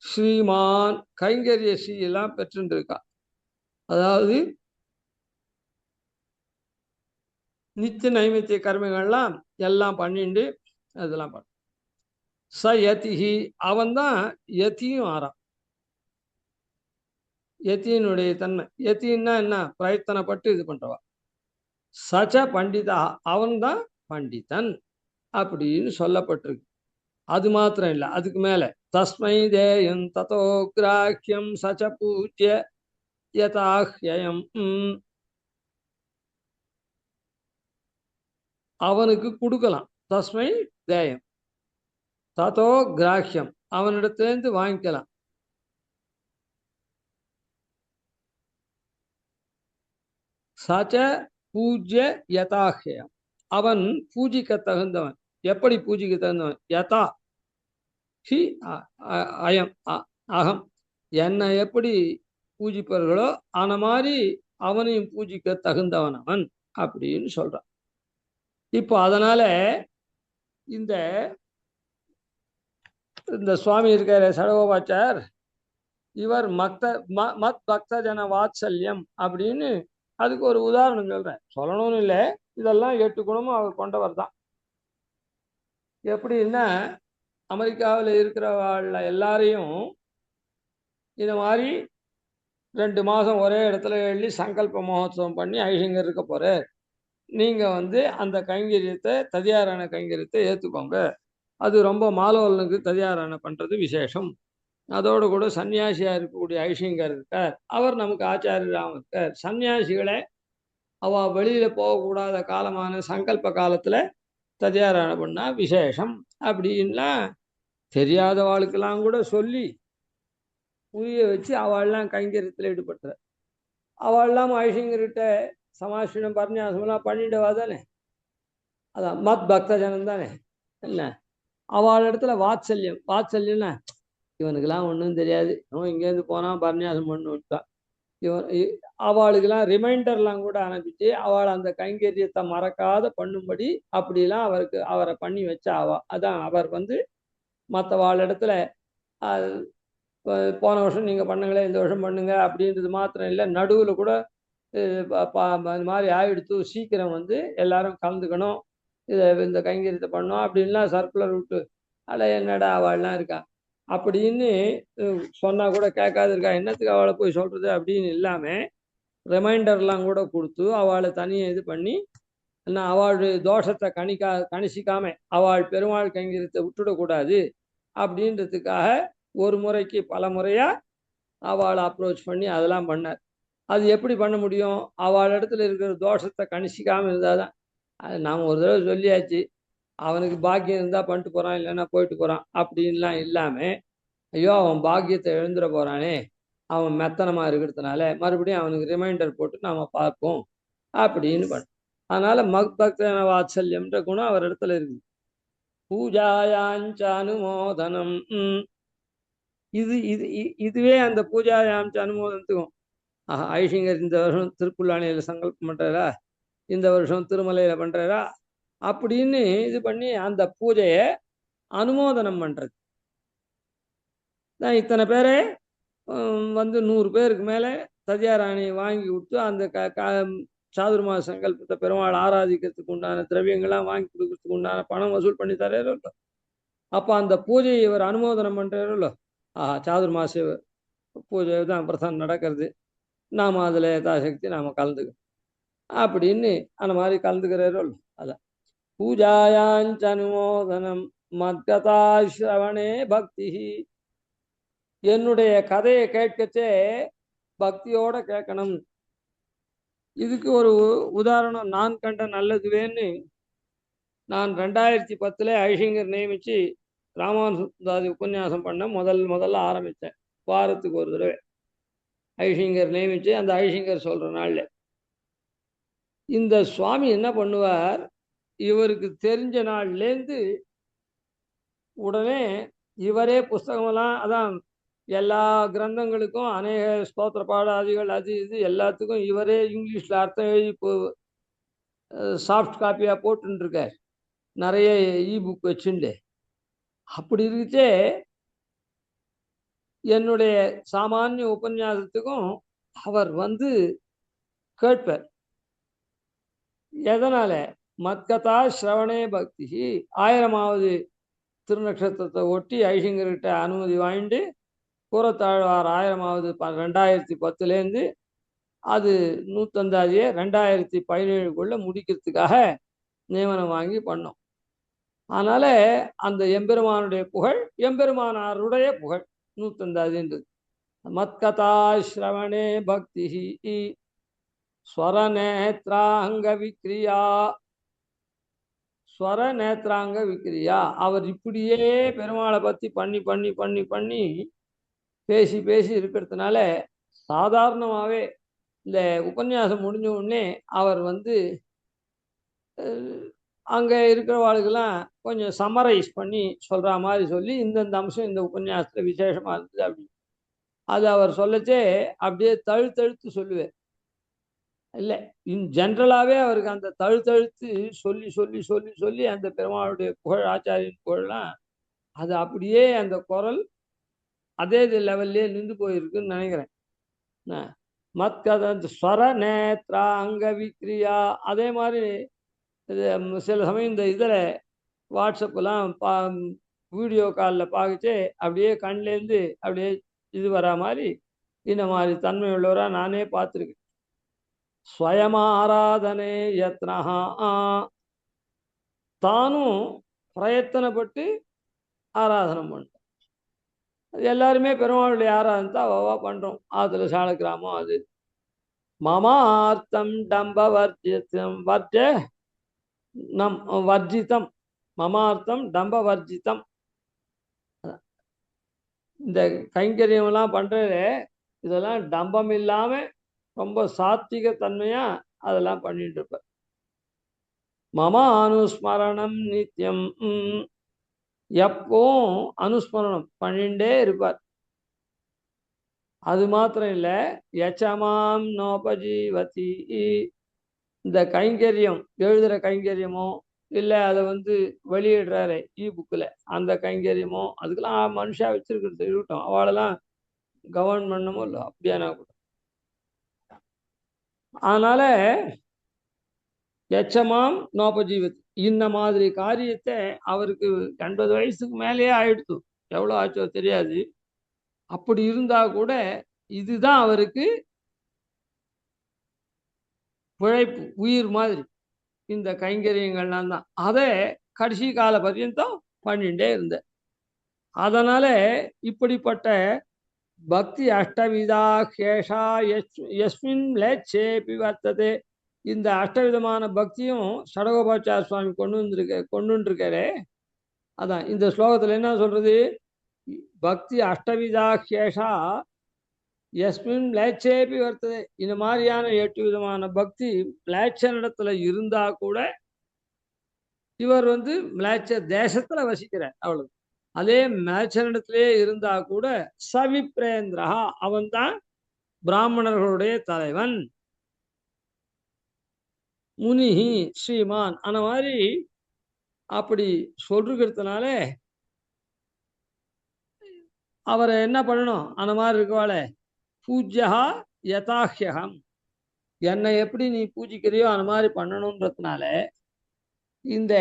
ஸ்ரீமான், கைங்கரிய ஸ்ரீயெல்லாம் பெற்றுட்டு இருக்கா, அதாவது நித்திய நைமித்திய கர்மங்கள்லாம் எல்லாம் பண்ணிண்டு அதெல்லாம் பண்ண. ச யதிஹி, அவன்தான் யதியும் ஆறாம். யதியினுடைய தன்மை, யத்தின்னா என்ன, பிரயத்தனப்பட்டு இது பண்றவா. சச்ச பண்டிதா, அவன்தான் பண்டிதன் அப்படின்னு சொல்லப்பட்டிருக்கு. அது மாத்திரம் இல்லை, அதுக்கு மேல தஸ்மை தேயம் ததோ கிராஹ்யம் சச்ச பூஜ்ய யதாஹ்யம், அவனுக்கு கொடுக்கலாம். தஸ்மை தேயம் ததோ கிராஹ்யம், அவனிடத்திலேருந்து வாங்கிக்கலாம். சச்ச பூஜ்ய யதாஹ்யம், அவன் பூஜிக்க தகுந்தவன். எப்படி பூஜிக்க தகுந்தவன்? யதா ஹி அயம் அகம், என்னை எப்படி பூஜிப்பார்களோ அந்த மாதிரி அவனையும் பூஜிக்க தகுந்தவன் அவன் அப்படின்னு சொல்றான். இப்போ அதனால இந்த இந்த சுவாமி இருக்காரு சடகோபாச்சார், இவர் மத் பக்த ஜன வாத்சல்யம் அப்படின்னு அதுக்கு ஒரு உதாரணம் சொல்றேன். சொல்லணும்னு இல்லை, இதெல்லாம் 8 குணமும் அவர் கொண்டவர் தான். எப்படின்னா, அமெரிக்காவில் இருக்கிறவர்கள எல்லாரையும் இந்த மாதிரி 2 மாதம் ஒரே இடத்துல எழுதி சங்கல்ப மகோத்சவம் பண்ணி ஐஷங்கர் இருக்க போகிறார், நீங்கள் வந்து அந்த கைங்கரியத்தை ததியாரான கைங்கரியத்தை ஏற்றுக்கோங்க, அது ரொம்ப மாலோலனுக்கு ததியாரான பண்ணுறது விசேஷம். அதோடு கூட சன்னியாசியாக இருக்கக்கூடிய ஐஷங்கர் இருக்கார், அவர் நமக்கு ஆச்சாரியராகவும் இருக்கார். சன்னியாசிகளை அவள் வெளியில் போகக்கூடாத காலமான சங்கல்ப காலத்தில் ததியாரான பண்ணால் விசேஷம் அப்படின்லாம் தெரியாதவாளுக்கெல்லாம் கூட சொல்லி புரிய வச்சு அவள்லாம் கைங்கரியத்தில் ஈடுபட்டுற. அவள்லாம் ஐஷங்கர்கிட்ட சமாஷ்டம் பரநியாசமெல்லாம் பண்ணிட்டவா தானே, அதான் மத் பக்த ஜனம் தானே. என்ன அவள் இடத்துல வாத்சல்யம்னா இவனுக்கெல்லாம் ஒன்றும் தெரியாது, அவன் இங்கேருந்து போனால் பரநியாசம் பண்ணு விட்டான். அவளுக்கெல்லாம் ரிமைண்டர்லாம் கூட அனுப்பிச்சு அவள் அந்த கைங்கரியத்தை மறக்காத பண்ணும்படி அப்படிலாம் அவரை பண்ணி வச்சா அவள். அதான் அவர் வந்து மற்றவாள் இடத்துல போன வருஷம் நீங்கள் பண்ணுங்களே, இந்த வருஷம் பண்ணுங்க அப்படின்றது மாத்திரம் இல்லை, நடுவில் கூட இந்த மாதிரி ஆயிடுத்து, சீக்கிரம் வந்து எல்லாரும் கலந்துக்கணும், இந்த கைங்கரியத்தை பண்ணோம் அப்படின்லாம் சர்க்குலர் விட்டு, அட என்னடா அவள்லாம் இருக்கா அப்படின்னு சொன்னால் கூட கேட்காது இருக்கா, என்னத்துக்கு அவளை போய் சொல்கிறது அப்படின்னு இல்லாமல் ரிமைண்டர்லாம் கூட கொடுத்து அவளை தனியாக இது பண்ணி, நான் அவளுடைய தோஷத்தை கணிசிக்காம அவள் பெருமாள் கைங்கரியத்தை விட்டுடக்கூடாது அப்படின்றதுக்காக ஒரு முறைக்கு பல முறையாக அவளை அப்ரோச் பண்ணி அதெல்லாம் பண்ணார். அது எப்படி பண்ண முடியும்? அவள் இடத்துல இருக்கிற தோஷத்தை கணிசிக்காமல் இருந்தால் தான். அது நாம் ஒரு தடவை சொல்லியாச்சு, அவனுக்கு பாக்கியம் இருந்தால் பண்ணிட்டு போகிறான், இல்லைன்னா போயிட்டு போகிறான் அப்படின்லாம் இல்லாமல், ஐயோ அவன் பாக்கியத்தை எழுந்துட போகிறானே, அவன் மெத்தனமாக இருக்கிறதுனால மறுபடியும் அவனுக்கு ரிமைண்டர் போட்டு நாம் பார்ப்போம் அப்படின்னு பண்ண. அதனால் மக்பக்தன வாத்சல்யம்ன்ற குணம் அவர் இடத்துல இருக்குது. பூஜாயாஞ்ச அனுமோதனம், இது இது இதுவே அந்த பூஜாயாஞ்ச அனுமோதனத்துக்கும், ஐஷிங்கர் இந்த வருஷம் திருப்புல்லாணியில் சங்கல்பம் பண்ணுறாரா, இந்த வருஷம் திருமலையில் பண்ணுறாரா அப்படின்னு இது பண்ணி அந்த பூஜையை அனுமோதனம் பண்ணுறது தான். இத்தனை பேரை வந்து 100 பேருக்கு மேலே ததியாராணி வாங்கி விட்டு அந்த சாதுர்மாச சங்கல்பத்தை பெருமாள் ஆராதிக்கிறதுக்கு உண்டான திரவியங்கள்லாம் வாங்கி கொடுக்கறதுக்கு உண்டான பணம் வசூல் பண்ணி தர்றாரோ. அப்போ அந்த பூஜையை இவர் அனுமோதனம் பண்ணுறாரோ. சாதுர்மாச பூஜை தான் பிரதானம் நடக்கிறது, நாம் அதில் யதாசக்தி நாம் கலந்துக்கணும் அப்படின்னு அந்த மாதிரி கலந்துக்கிறாரோ. அதான் பூஜாயாஞ்ச அனுமோதனம் மத்கதாஸ்ரவணே பக்தி. என்னுடைய கதையை கேட்கச்சே பக்தியோட கேட்கணும். இதுக்கு ஒரு உதாரணம் நான் கண்ட நல்லதுவேன்னு, நான் 2010 ஐஷிங்கர் நியமித்து ராமானுஜதாதி உபன்யாசம் பண்ண முதல்ல ஆரம்பித்தேன். வாரத்துக்கு ஒரு தடவை ஐஷிங்கர் நியமித்து அந்த ஐஷிங்கர் சொல்கிற நாளில் இந்த சுவாமி என்ன பண்ணுவார், இவருக்கு தெரிஞ்ச நாள்லேருந்து உடனே இவரே புஸ்தகமெல்லாம், அதான் எல்லா கிரந்தங்களுக்கும் அநேக ஸ்தோத்திர பாடாதிகள் அது இது எல்லாத்துக்கும் இவரே இங்கிலீஷில் அர்த்தம் எழுதி சாஃப்ட் காப்பியாக போட்டுருக்கார், நிறைய இ-புக் வச்சுண்டு. அப்படி இருக்குச்சே என்னுடைய சாமானிய உபன்யாசத்துக்கும் அவர் வந்து கேட்பார். எதனால? மத்கதா ஸ்ரவணே பக்தி. 1000வது திருநக்ஷத்திரத்தை ஒட்டி ஐஷிங்கர்கிட்ட அனுமதி வாங்கிட்டு கூறத்தாழ்வார் 1000வது 2010லேருந்து அது 105 2017 முடிக்கிறதுக்காக நியமனம் வாங்கி பண்ணோம். அதனால் அந்த எம்பெருமானுடைய புகழ் எம்பெருமானாருடைய புகழ் 105 மத்கதா ஸ்ரவணே பக்தி ஸ்வரநேத்ராங்க விக்ரியா. ஸ்வரநேத்ராங்க விக்ரியா. அவர் இப்படியே பெருமாளை பற்றி பண்ணி பண்ணி பண்ணி பண்ணி பேசி பேசி இருக்கிறதுனால சாதாரணமாகவே இந்த உபன்யாசம் முடிஞ்ச உடனே அவர் வந்து அங்கே இருக்கிறவாளுக்கெல்லாம் கொஞ்சம் சம்மரைஸ் பண்ணி சொல்கிற மாதிரி சொல்லி, இந்தந்த அம்சம் இந்த உபன்யாசத்தில் விசேஷமாக இருந்தது அப்படின்னு அது அவர் சொல்லச்சே அப்படியே தழுத்தழுத்து சொல்லுவார். இல்லை, ஜென்ரலாகவே அவருக்கு அந்த தழுத்தழுத்து சொல்லி சொல்லி சொல்லி சொல்லி அந்த பெருமாளுடைய புகழ், ஆச்சாரியின் புகழ்லாம் அது அப்படியே அந்த குரல் அதே லெவல்லே நின்று போயிருக்குன்னு நினைக்கிறேன். மத்கத ஸ்வர நேத்ரா அங்க விக்ரியா. அதே மாதிரி சில சமயம் இந்த இதில் வாட்ஸ்அப்பெல்லாம் வீடியோ காலில் பார்க்கச்சே அப்படியே கண்லேருந்து அப்படியே இது வரா மாதிரி இந்த மாதிரி தன்மை உள்ளவராக நானே பார்த்துருக்கேன். ஸ்வயமாராதனே யத்னஹா. தானும் பிரயத்தனப்பட்டு ஆராதனை பண்ணுறோம். அது எல்லாருமே பெருமாளுடைய ஆராதனை அவ்வளவா பண்ணுறோம். ஆற்றுல சால கிராமம் அது. மமார்த்தம் டம்ப வர்ஜிதம் வர்ஜிதம். மமார்த்தம் டம்ப வர்ஜிதம். இந்த கைங்கரியமெல்லாம் பண்ணுறது இதெல்லாம் டம்பம் இல்லாமல் ரொம்ப சாத்விக தன்மையாக அதெல்லாம் பண்ணிட்டு இருப்பார். மம அனுஸ்மரணம் நித்தியம். எப்பவும் அனுஸ்மரணம் பண்ணிகிட்டே இருப்பார். அது மாத்திரம் இல்லை, யச்சமாம் நோபஜீவதி. இந்த கைங்கரியம் எழுதுகிற கைங்கரியமோ இல்லை அதை வந்து வெளியிடுறாரு இ-புக்கில் அந்த கைங்கரியமோ அதுக்கெல்லாம் மனுஷா வச்சிருக்கிறது இருக்கட்டும், அவளெல்லாம் கவர்ன் பண்ணமோ இல்லை அப்படியானா கூட. அதனால எச்சமாம் நோபஜீவத் இந்த மாதிரி காரியத்தை அவருக்கு 80 வயசுக்கு மேலேயே ஆயிடுத்து, எவ்வளோ ஆச்சோ தெரியாது. அப்படி இருந்தா கூட இதுதான் அவருக்கு பிழைப்பு, உயிர் மாதிரி. இந்த கைங்கரியங்கள்லாம் தான் அதை கடைசி கால பர்யந்தம் பண்ணிட்டே இருந்த. அதனால இப்படிப்பட்ட பக்தி அஷ்டவிதா கேஷா எஸ்மின் லேச்சேபி வர்த்ததே. இந்த அஷ்டவிதமான பக்தியும் சடகோபாச்சார சுவாமி கொண்டுருக்காரு. அதான் இந்த ஸ்லோகத்துல என்ன சொல்றது, பக்தி அஷ்டவிதா கேஷா எஸ்மின் லேச்சேபி வர்த்ததே. இந்த மாதிரியான 8 விதமான பக்தி மிளேச்சனிடத்துல இருந்தா கூட இவர் மிளேச்ச தேசத்துல வசிக்கிறார், அவ்வளவு. அதே மிளேச்சனிடத்திலே இருந்தா கூட சவிப்ரேந்திரா, அவன் தான் பிராமணர்களுடைய தலைவன். முனிஹி ஸ்ரீமான் அந்த மாதிரி அப்படி சொல்றதுனால அவரை என்ன பண்ணணும், அந்த மாதிரி இருக்கவாள பூஜ்யா யதாஹ்யகம், என்னை எப்படி நீ பூஜிக்கிறியோ அந்த மாதிரி பண்ணணுன்றதுனால இந்த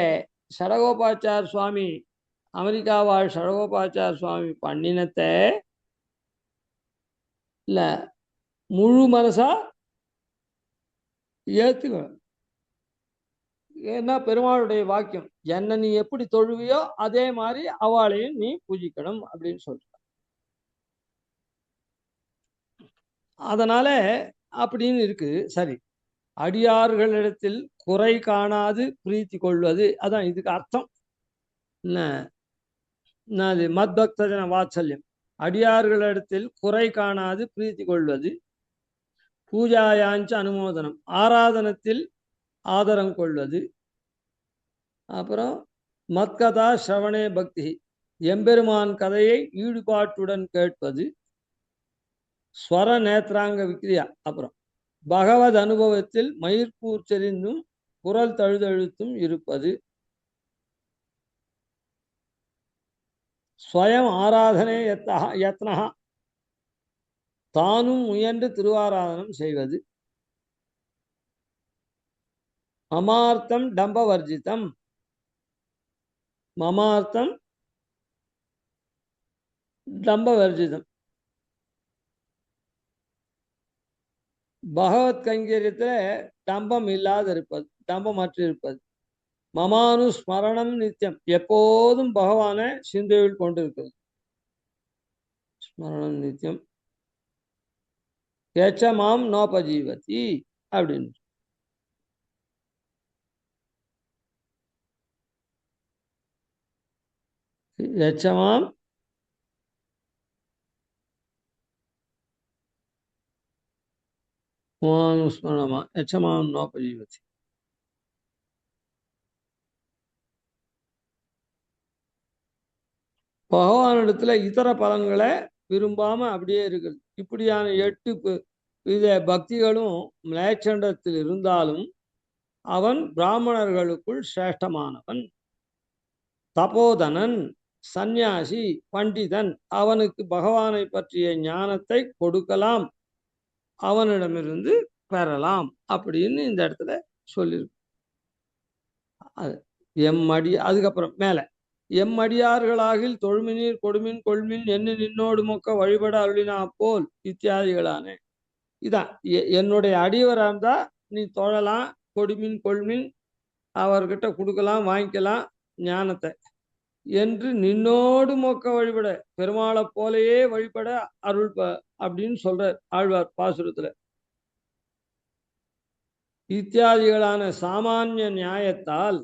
சடகோபாச்சார சுவாமி, அமெரிக்கா வாழ் சடகோபாச்சார சுவாமி பண்ணினத்தை இல்ல முழு மனசா ஏத்துக்கணும். ஏன்னா பெருமாளுடைய வாக்கியம், என்ன நீ எப்படி தொழுவியோ அதே மாதிரி அவளையும் நீ பூஜிக்கணும் அப்படின்னு சொல்ற. அதனால அப்படின்னு இருக்கு. சரி, அடியார்களிடத்தில் குறை காணாது பிரீத்தி கொள்வது, அதான் இதுக்கு அர்த்தம். மத்பக்தஜன வாத்சல்யம், அடியார்களிடத்தில் குறை காணாது பிரீத்தி கொள்வது. பூஜாயாஞ்ச அனுமோதனம், ஆராதனத்தில் ஆதரம் கொள்வது. அப்புறம் மத்கதா ஸ்ரவணே பக்தி, எம்பெருமான் கதையை ஈடுபாட்டுடன் கேட்பது. ஸ்வர நேத்ராங்க விக்ரியா, அப்புறம் பகவத் அனுபவத்தில் மயிர்கூர்ச்செறிந்தும் குரல் தழுதழுத்தும் இருப்பது. ஸ்வயம் ஆராதனை யத்னஹா, தானும் முயன்று திருவாராதனம் செய்வது. மமார்த்தம் டம்பவர்ஜிதம், மமார்த்தம் டம்பவர்ஜிதம், பகவத் கைங்கரியத்தில் டம்பம் இல்லாது இருப்பது, டம்பமற்று இருப்பது. மமானுஸ்மரணம் நித்தியம், எப்போதும் பகவானை சிந்தையில் கொண்டிருக்கிறது. ஸ்மரணம் நித்தியம். ஏச்சமாம் நோபஜீவதி அப்படின்னு. ஏச்சமாம் மமானுஸ்மரணமா ஏச்சமாம் நோபஜீவதி. பகவானிடத்துல இதர பலன்களை விரும்பாம அப்படியே இருக்குது. இப்படியான 8 வித பக்திகளும் மிளேச்சண்டத்தில் இருந்தாலும் அவன் பிராமணர்களுக்குள் சிரேஷ்டமானவன், தபோதனன், சந்நியாசி, பண்டிதன். அவனுக்கு பகவானை பற்றிய ஞானத்தை கொடுக்கலாம், அவனிடமிருந்து பெறலாம் அப்படின்னு இந்த இடத்துல சொல்லியிருக்கு. அதுக்கப்புறம் மேல எம்மடியார்களாகில் தொழுமினீர் கொடுமின் கொள்மின் என்ன நின்னோடு மொக்க வழிபட அருளினா போல் இத்தியாதிகளான. இதான் என்னுடைய அடியவராக இருந்தா நீ தொழலாம், கொடுமின் கொள்மின் அவர்கிட்ட கொடுக்கலாம், வாங்கிக்கலாம் ஞானத்தை என்று நின்னோடு மொக்க வழிபட, பெருமாளை போலேயே வழிபட அருள் அப்படின்னு சொல்ற ஆழ்வார் பாசுரத்துல. இத்தியாதிகளான சாமானிய நியாயத்தால்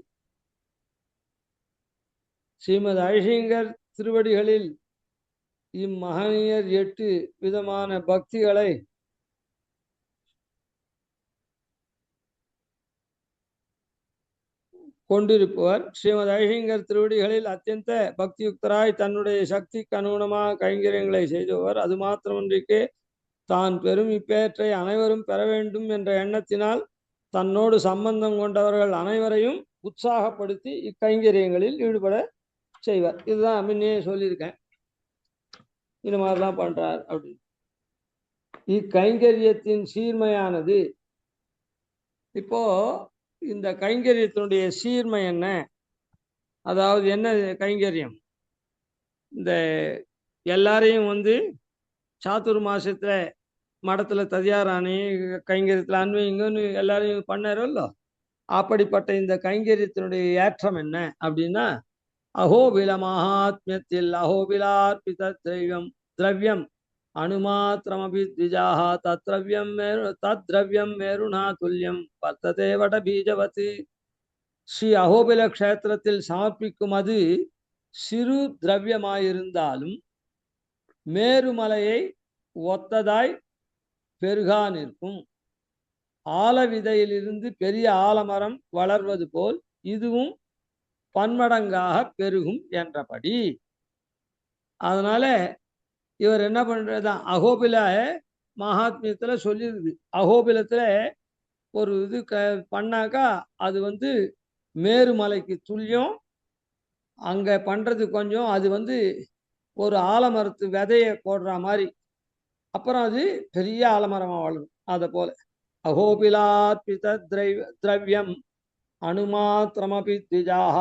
ஸ்ரீமத் ஐஷிங்கர் திருவடிகளில் இம்மகனியர் 8 விதமான பக்திகளை கொண்டிருப்பவர். ஸ்ரீமத் ஐஷிங்கர் திருவடிகளில் அத்தியந்த பக்தியுக்தராய் தன்னுடைய சக்திக்கு அனுகுணமாக கைங்கரியங்களை செய்தவர். அது மாத்திரமன்றிக்கே தான் பெரும் இப்பேற்றை அனைவரும் பெற வேண்டும் என்ற எண்ணத்தினால் தன்னோடு சம்பந்தம் கொண்டவர்கள் அனைவரையும் உற்சாகப்படுத்தி இக்கைங்கரியங்களில் ஈடுபட செய்வார். இதுதான் முன்னே சொல்லியிருக்கேன், இது மாதிரிலாம் பண்றார் அப்படின்னு. இக்கைங்கரியத்தின் சீர்மையானது. இப்போ இந்த கைங்கரியத்தினுடைய சீர்மை என்ன? அதாவது என்ன கைங்கரியம்? இந்த எல்லாரையும் சாத்துர் மாசத்துல மடத்துல ததியாராணி கைங்கரியத்துல அன்வைங்கன்னு எல்லாரையும் பண்ணாரோ, அப்படிப்பட்ட இந்த கைங்கரியத்தினுடைய ஏற்றம் என்ன அப்படின்னா, அகோபில மகாத்மியத்தில் அகோபிலார்பித திரவியம் அணுமாத்திரமபி த்விஜாஹ தத்ரவியம் மேருணா துல்லியம் வர்த்ததே வட பீஜவதி. ஸ்ரீ அகோபில க்ஷேத்திரத்தில் சமர்ப்பிக்கும் அது சிறு திரவியமாயிருந்தாலும் மேருமலையை ஒத்ததாய் பெருகா நிற்கும். ஆல விதையிலிருந்து பெரிய ஆலமரம் வளர்வது போல் இதுவும் பன்மடங்காக பெருகும் என்றபடி. அதனால இவர் என்ன பண்றதுதான் அகோபில மகாத்மியத்துல சொல்லியிருக்கு. அகோபிலத்துல ஒரு இது பண்ணாக்கா அது மேருமலைக்கு துல்லியம். அங்க பண்றது கொஞ்சம், அது ஒரு ஆலமரத்து விதையை போடுற மாதிரி, அப்புறம் அது பெரிய ஆலமரமா வளரும். அதை போல அகோபிலாத்பித திரவியம் அணுமாத்திரமபி த்விஜாஹ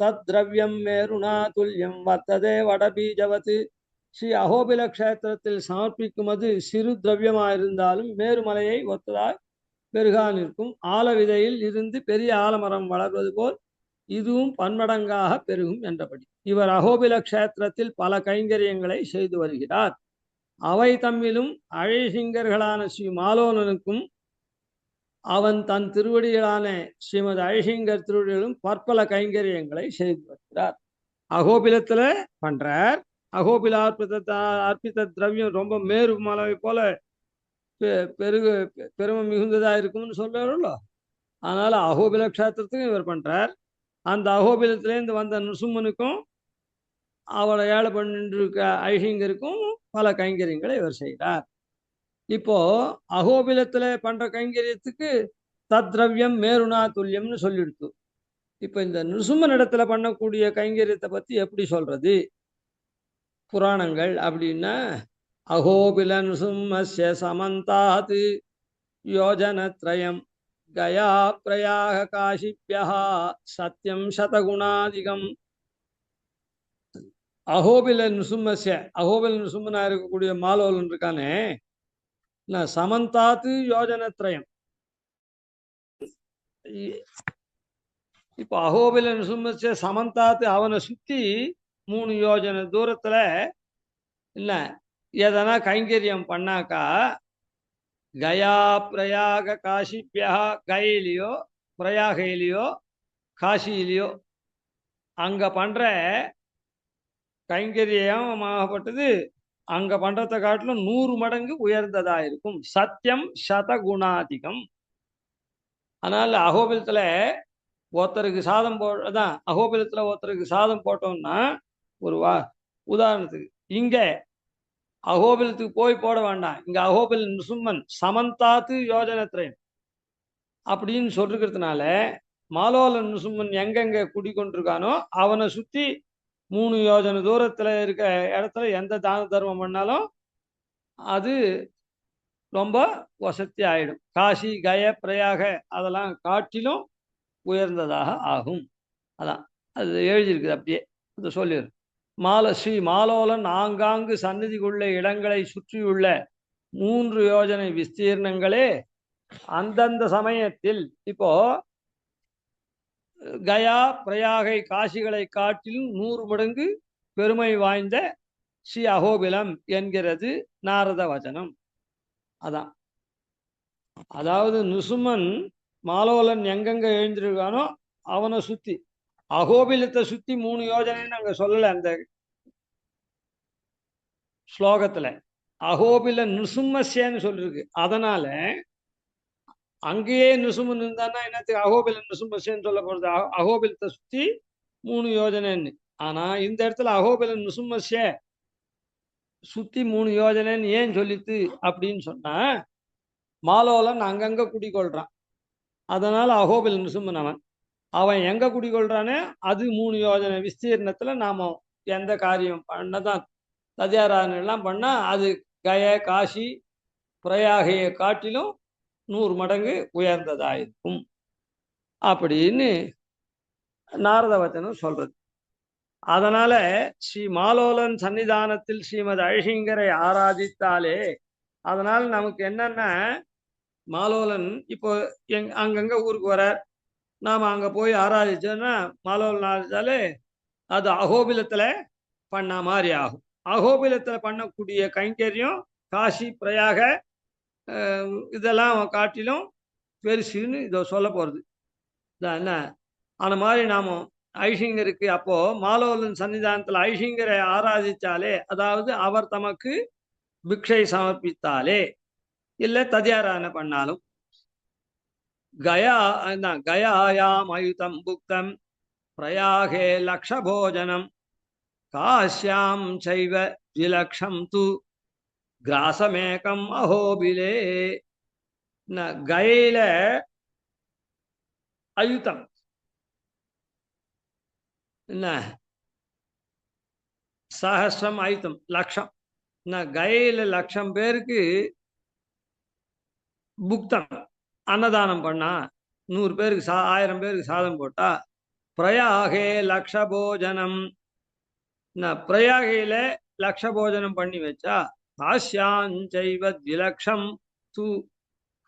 தத்ரவியம் மேருணா துல்லியம் வர்த்ததே வடபீஜவத்து. ஸ்ரீ அகோபில க்ஷேத்திரத்தில் சமர்ப்பிக்கும் அது சிறு திரவியமாயிருந்தாலும் மேருமலையை ஒத்ததாய் பெருகா நிற்கும். ஆல விதையில் இருந்து பெரிய ஆலமரம் வளர்வது போல் இதுவும் பன்மடங்காக பெருகும் என்றபடி. இவர் அகோபில க்ஷேத்திரத்தில் பல கைங்கரியங்களை செய்து வருகிறார். அவை தம்மிலும் அழைசிங்கர்களான ஸ்ரீ மாலோனனுக்கும் அவன் தன் திருவடிகளான ஸ்ரீமத் அழிசிங்கர் திருவடிகளும் பற்பல கைங்கரியங்களை செய்து வருகிறார். அகோபிலத்துல பண்றார். அகோபில அர்ப்பித்த திரவியம் ரொம்ப மேரு மலை போல பெருமை மிகுந்ததா இருக்கும்னு சொல்றாருல்ல. அதனால அகோபில க்ஷேத்திரத்துக்கும் இவர் பண்றார். அந்த அகோபிலத்திலேருந்து வந்த நுசும்மனுக்கும் அவளை ஏழை பண்ணிட்டு இருக்க ஐஹிங்கருக்கும் பல கைங்கரியங்களை இவர் செய்கிறார். இப்போ அகோபிலத்துல பண்ற கைங்கரியத்துக்கு தத்ரவியம் மேருணா துல்லியம்னு சொல்லிடுத்து. இப்ப இந்த நிருசும்மன் இடத்துல பண்ணக்கூடிய கைங்கரியத்தை பத்தி எப்படி சொல்றது புராணங்கள் அப்படின்னா, அகோபில நிருசும்மஸ்ய சமந்தாத் யோஜனத்ரயம் கயா பிரயாக காசிப்யா சத்தியம் சதகுணாதிகம். அகோபில நிருசும்மஸ்ய, அகோபில நிருசும்மனா இருக்கக்கூடிய மாலோலன் இருக்கானே, சமந்தாத்து யோஜனத்ரயம். இப்போ அகோபில நிருசும்மஸ்ய சமந்தாத்து, அவனை சுத்தி 3 யோஜன தூரத்துல என்ன எதனா கைங்கரியம் பண்ணாக்கா, கயா பிரயாக காசிப்யா, கயிலையோ பிரயாகையிலையோ காசியிலையோ அங்க பண்ற கைங்கரியமாகப்பட்டது அங்க பண்றதை காட்டிலும் 100 மடங்கு உயர்ந்ததா இருக்கும். சத்தியம் சதகுணாதிகம். அதனால அகோபிலத்துல ஒருத்தருக்கு சாதம் போடுறதான், அகோபிலத்துல ஒருத்தருக்கு சாதம் போட்டோம்னா, ஒரு உதாரணத்துக்கு இங்க அகோபிலத்துக்கு போய் போட வேண்டாம், இங்க அகோபில நிருசும்மன் சமந்தாத்து யோஜனத்ரயம் அப்படின்னு சொல்லிருக்கிறதுனால மாலோல நிருசும்மன் எங்கெங்க குடிக்கொண்டிருக்கானோ அவனை சுத்தி 3 யோஜன தூரத்துல இருக்க இடத்துல எந்த தான தர்மம் பண்ணாலும் அது ரொம்ப வசதி ஆயிடும். காசி கய பிரயாக அதெல்லாம் காட்டிலும் உயர்ந்ததாக ஆகும். அதான் அது எழுதியிருக்குது, அப்படியே அது சொல்லிடு. ஸ்ரீ மாலோலன் ஆங்காங்கு சந்நிதி கொள்ள இடங்களை சுற்றியுள்ள 3 யோஜனை விஸ்தீர்ணங்களே அந்தந்த சமயத்தில், இப்போ கயா பிரயாகை காசிகளை காட்டிலும் 100 மடங்கு பெருமை வாய்ந்த ஸ்ரீ அகோபிலம் என்கிறது நாரத வச்சனம். அதான், அதாவது நிருசும்மன் மாலோலன் எங்கெங்க எழுந்திருக்கானோ அவனை சுத்தி, அகோபிலத்தை சுத்தி 3 யோஜனைன்னு அங்க சொல்லல அந்த ஸ்லோகத்துல, அகோபில நிருசும்மஸ்யன்னு சொல்லிருக்கு. அதனால அங்கேயே நிருசும்மன் இருந்தான்னா என்னத்துக்கு அகோபில நிருசும்மஸ்யன்னு சொல்ல போறது? அகோபிலத்தை சுத்தி 3 யோஜனைன்னு. ஆனா இந்த இடத்துல அகோபில நிருசும்மஸ்ய சுத்தி 3 யோஜனைன்னு ஏன் சொல்லித்து அப்படின்னு சொன்னா, மாலோலன் அங்கங்க குடிக்கொள்றான். அதனால அகோபில நிருசும்மன் அவன் எங்க குடிக்கொள்றானே அது 3 யோஜனை விஸ்தீர்ணத்துல நாம எந்த காரியம் பண்ணதான் ததியாராதனை எல்லாம் பண்ணா அது கய காசி பிரயாகையை காட்டிலும் 100 மடங்கு உயர்ந்ததாயிருக்கும் அப்படின்னு நாரத வச்சனம் சொல்றது. அதனால ஸ்ரீ மாலோலன் சன்னிதானத்தில் ஸ்ரீமத் அழகிங்கரை ஆராதித்தாலே, அதனால நமக்கு என்னன்னா, மாலோலன் இப்போ அங்கங்க ஊருக்கு வரார், நாம அங்க போய் ஆராதிச்சோன்னா மாலோலன் ஆராதிச்சாலே அது அகோபிலத்துல பண்ண மாதிரி ஆகும். அகோபிலத்துல பண்ணக்கூடிய கைங்கரியம் காசி பிரயாக இதெல்லாம் காட்டிலும் பெருசுன்னு இதை சொல்ல போறது என்ன. அந்த மாதிரி நாம ஐஷிங்கருக்கு அப்போ மாலோலன் சன்னிதானத்தில் ஐஷிங்கரை ஆராதிச்சாலே, அதாவது அவர் தமக்கு பிக்ஷை சமர்ப்பித்தாலே, இல்லை ததியாரான பண்ணாலும், கயா கயாயாம் அயுதம் புக்தம் பிரயாகே லக்ஷபோஜனம் காஷ்யாம் சைவ விலக்ஷம் து கிராசமேகம் அஹோபிலே. கயில அயுதம் என்ன, சஹஸ்ரம் அயுதம் லட்சம், கயில 1,00,000 பேருக்கு புக்தம் அன்னதானம் பண்ணா, 100 பேருக்கு 1000 பேருக்கு சாதம் போட்டா, பிரயாகே லக்ஷபோஜனம், பிரயாகையில லக்ஷபோஜனம் பண்ணி வச்சா, காஷ்யாஞ்சைவ விலக்ஷம் து,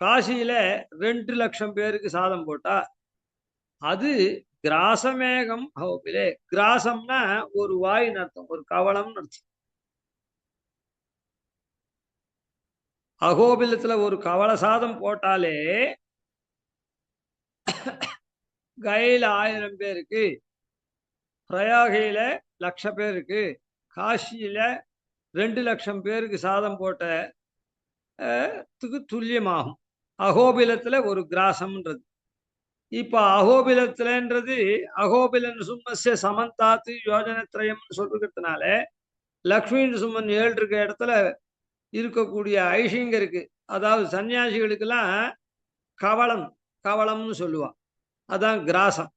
காசியில 2,00,000 பேருக்கு சாதம் போட்டா, அது கிராசமேகம் அஹோபிலே. கிராசம்னா ஒரு வாயின் அர்த்தம், ஒரு கவளம்னு அர்த்தம். அகோபிலத்துல ஒரு கவள சாதம் போட்டாலே கயில 1000 பேருக்கு, பிரயாகையில 1,00,000 பேருக்கு, காசியில 2,00,000 பேருக்கு சாதம் போட்டதுக்கு துல்லியமாகும் அகோபிலத்துல ஒரு கிராசம்ன்றது. இப்ப அகோபிலத்துலன்றது அகோபிலன் சும்மஸ்ய சமந்தாத்து யோஜனத்ரயம்னு சொல்றதுனால, லக்ஷ்மி சும்மன் 7 இருக்க இடத்துல இருக்கக்கூடிய ஐஷிங்கருக்கு, அதாவது சன்னியாசிகளுக்கெல்லாம் கவளம், கவளம்னு சொல்லுவான், அதான் கிராசம்.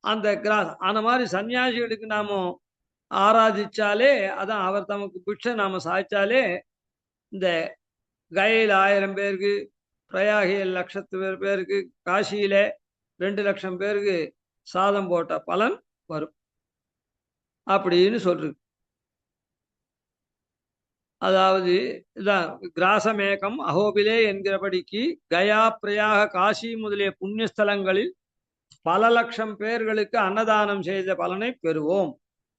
அந்த கிராசம் அந்த மாதிரி சன்னியாசிகளுக்கு நாம ஆராதிச்சாலே, அதான் அவர் தமக்கு பிட்சை நாம சாய்ச்சாலே, இந்த கயில் 1000 பேருக்கு, பிரயாகியில் 1,00,000 பேருக்கு, காசியில 2,00,000 பேருக்கு சாதம் போட்ட பலன் வரும் அப்படின்னு சொல்றது. அதாவது இதான் கிராசமேகம் அஹோபிலே என்கிறபடிக்கு கயா பிரயாக காசி முதலிய புண்ணியஸ்தலங்களில் பல 1,00,000 பேர்களுக்கு அன்னதானம் செய்த பலனை பெறுவோம்.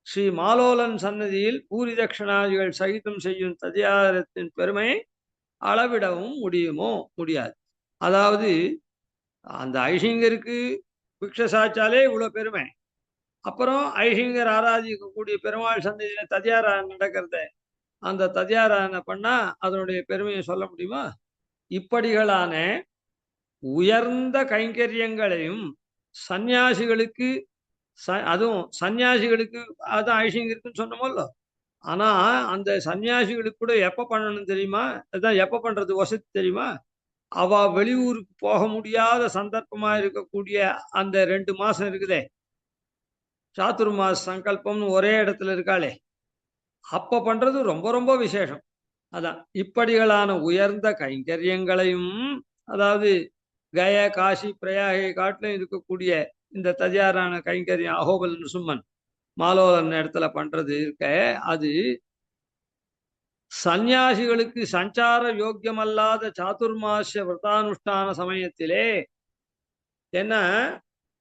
ஸ்ரீ மாலோலன் சன்னதியில் பூரி தட்சிணாதிகள் சகிதம் செய்யும் ததியாரத்தின் பெருமையை அளவிடவும் முடியுமோ? முடியாது. அதாவது அந்த ஐஷிங்கருக்கு பிக்ஷ சாய்ச்சாலே இவ்வளவு பெருமை, அப்புறம் ஐஷிங்கர் ஆராதிக்கக்கூடிய பெருமாள் சன்னதியில ததியாரா நடக்கிறத, அந்த ததியாரான பண்ணா அதனுடைய பெருமையை சொல்ல முடியுமா? இப்படிகளான உயர்ந்த கைங்கரியங்களையும் சந்நியாசிகளுக்கு, அதுவும் சன்னியாசிகளுக்கு, அதான் ஐஷிங்கருக்குன்னு சொன்னோமல்ல. ஆனா அந்த சன்னியாசிகளுக்கு கூட எப்ப பண்ணணும் தெரியுமா? அதான் எப்ப பண்றது வசதி தெரியுமா? அவ வெளியூருக்கு போக முடியாத சந்தர்ப்பமா இருக்கக்கூடிய அந்த 2 மாசம் இருக்குதே, சாத்துர்மாச சங்கல்பம்னு ஒரே இடத்துல இருக்காளே, அப்ப பண்றது ரொம்ப ரொம்ப விசேஷம். அதான் இப்படிகளான உயர்ந்த கைங்கரியங்களையும், அதாவது கய காசி பிரயாகை காட்டிலும் இருக்கக்கூடிய இந்த ததியாரான கைங்கரியம் அகோபல் சும்மன் மாலோலன் இடத்துல பண்றது இருக்க, அது சந்நியாசிகளுக்கு சஞ்சார யோக்கியமல்லாத சாதுர்மாசிய விரதானுஷ்டான சமயத்திலே, என்ன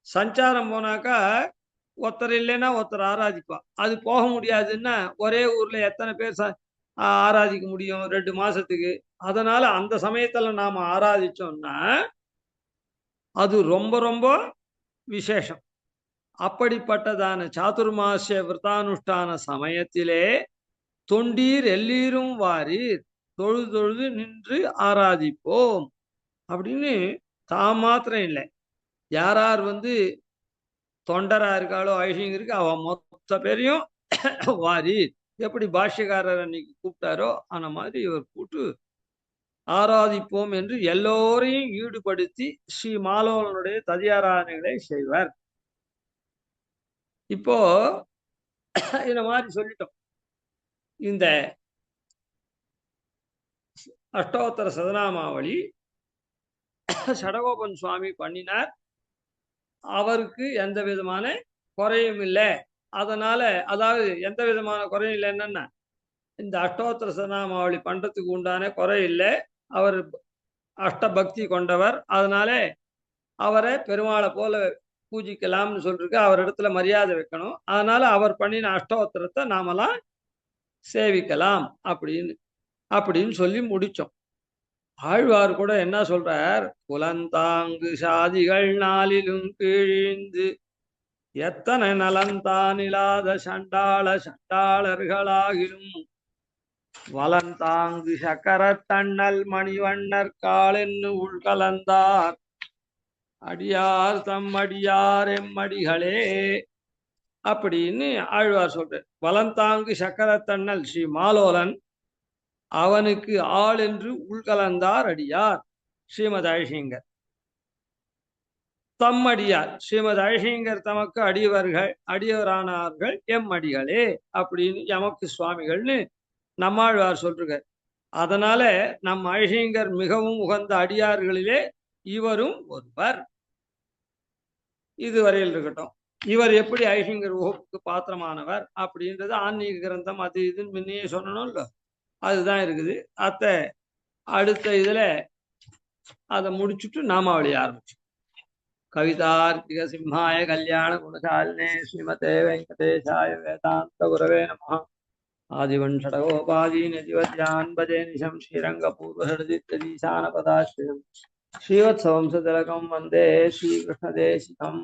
சஞ்சாரம் போனாக்கா ஒருத்தர் இல்லைன்னா ஒருத்தர் ஆராதிப்பா, அது போக முடியாதுன்னா ஒரே ஊர்ல எத்தனை பேர் ஆராதிக்க முடியும் 2 மாசத்துக்கு? அதனால அந்த சமயத்துல நாம ஆராதிச்சோம்னா அது ரொம்ப ரொம்ப விசேஷம். அப்படிப்பட்டதான சாதுர்மாசிய விரதானுஷ்டான சமயத்திலே தொண்டீர் எல்லீரும் வாரீர் தொழுது தொழுது நின்று ஆராதிப்போம் அப்படின்னு தான் மாத்திரம் இல்லை, யார் யார் தொண்டரா இருக்காளோ ஐஷிங்கருக்கு அவ மொத்த பேரையும் வாரீர். எப்படி பாஷ்யக்காரர் அன்னைக்கு கூப்பிட்டாரோ அந்த மாதிரி இவர் கூப்பிட்டு ஆராதிப்போம் என்று எல்லோரையும் ஈடுபடுத்தி ஸ்ரீ மாலோலனுடைய ததியாராதனைகளை செய்வார். இப்போ இந்த மாதிரி சொல்லிட்டோம். இந்த அஷ்டோத்தர சதநாமாவளி சடகோபன் சுவாமி பண்ணினார். அவருக்கு எந்த விதமான குறையும் இல்லை. அதனால அதாவது எந்த விதமான குறையும் இல்லை என்னன்னா, இந்த அஷ்டோத்தர சதநாமாவளி பண்றதுக்கு உண்டான குறை இல்லை. அவர் அஷ்டபக்தி கொண்டவர். அதனால அவரை பெருமாளை போல பூஜிக்கலாம்னு சொல்லிருக்கு. அவர் இடத்துல மரியாதை வைக்கணும். அதனால அவர் பண்ணின அஷ்டோத்திரத்தை நாமெல்லாம் சேவிக்கலாம் அப்படின்னு அப்படின்னு சொல்லி முடிச்சோம். ஆழ்வார் கூட என்ன சொல்றார், புலந்தாங்கு சாதிகள் நாளிலும் கீழிந்து எத்தனை நலந்தானிலாத சண்டாளர்களாகிலும் வலந்தாங்கு சக்கர தண்ணல் மணிவண்ணர் காலென்னு உள்கலந்தார் அடியார் தம் அடியார் எம்மடிகளே அப்படின்னு ஆழ்வார் சொல்றார். வலந்தாங்கு சக்கர தண்ணல் ஸ்ரீ மாலோலன் அவனுக்கு ஆள் என்று உள்கலந்தார் அடியார் ஸ்ரீமத் அழகிங்கர். தம் அடியார் ஸ்ரீமத் அழகிங்கர் தமக்கு அடியவரானார்கள் எம் அடிகளே அப்படின்னு எமக்கு சுவாமிகள்னு நம்மாழ்வார் சொல்றார். அதனால நம் அழகிங்கர் மிகவும் உகந்த அடியார்களிலே இவரும் ஒருவர். இதுவரையில் இருக்கட்டும். இவர் எப்படி அழகிங்கர் உகப்புக்கு பாத்திரமானவர் அப்படின்றது ஆன்மீக கிரந்தம் அது இதுன்னு முன்னையே சொல்லணும்ல, அதுதான் இருக்குது. அடுத்த இதுல அதை முடிச்சுட்டு நாமாவளி ஆரம்பிச்சு. கவிதார்க்கிக சிம்ஹாய கல்யாண குணசாலினே ஸ்ரீமதே வெங்கடேசாய வேதாந்த குரவே நமः. ஆதிவன்ஷடகோபாதீன் யதிவத்யான் பஜே நிஷம் ஸ்ரீரங்க பூர்வஹிருதித்ததீசான பதாஸ்ரீயம் ஸ்ரீவத்சவம்சதிலகம் வந்தே ஸ்ரீகிருஷ்ணதேசிகம்.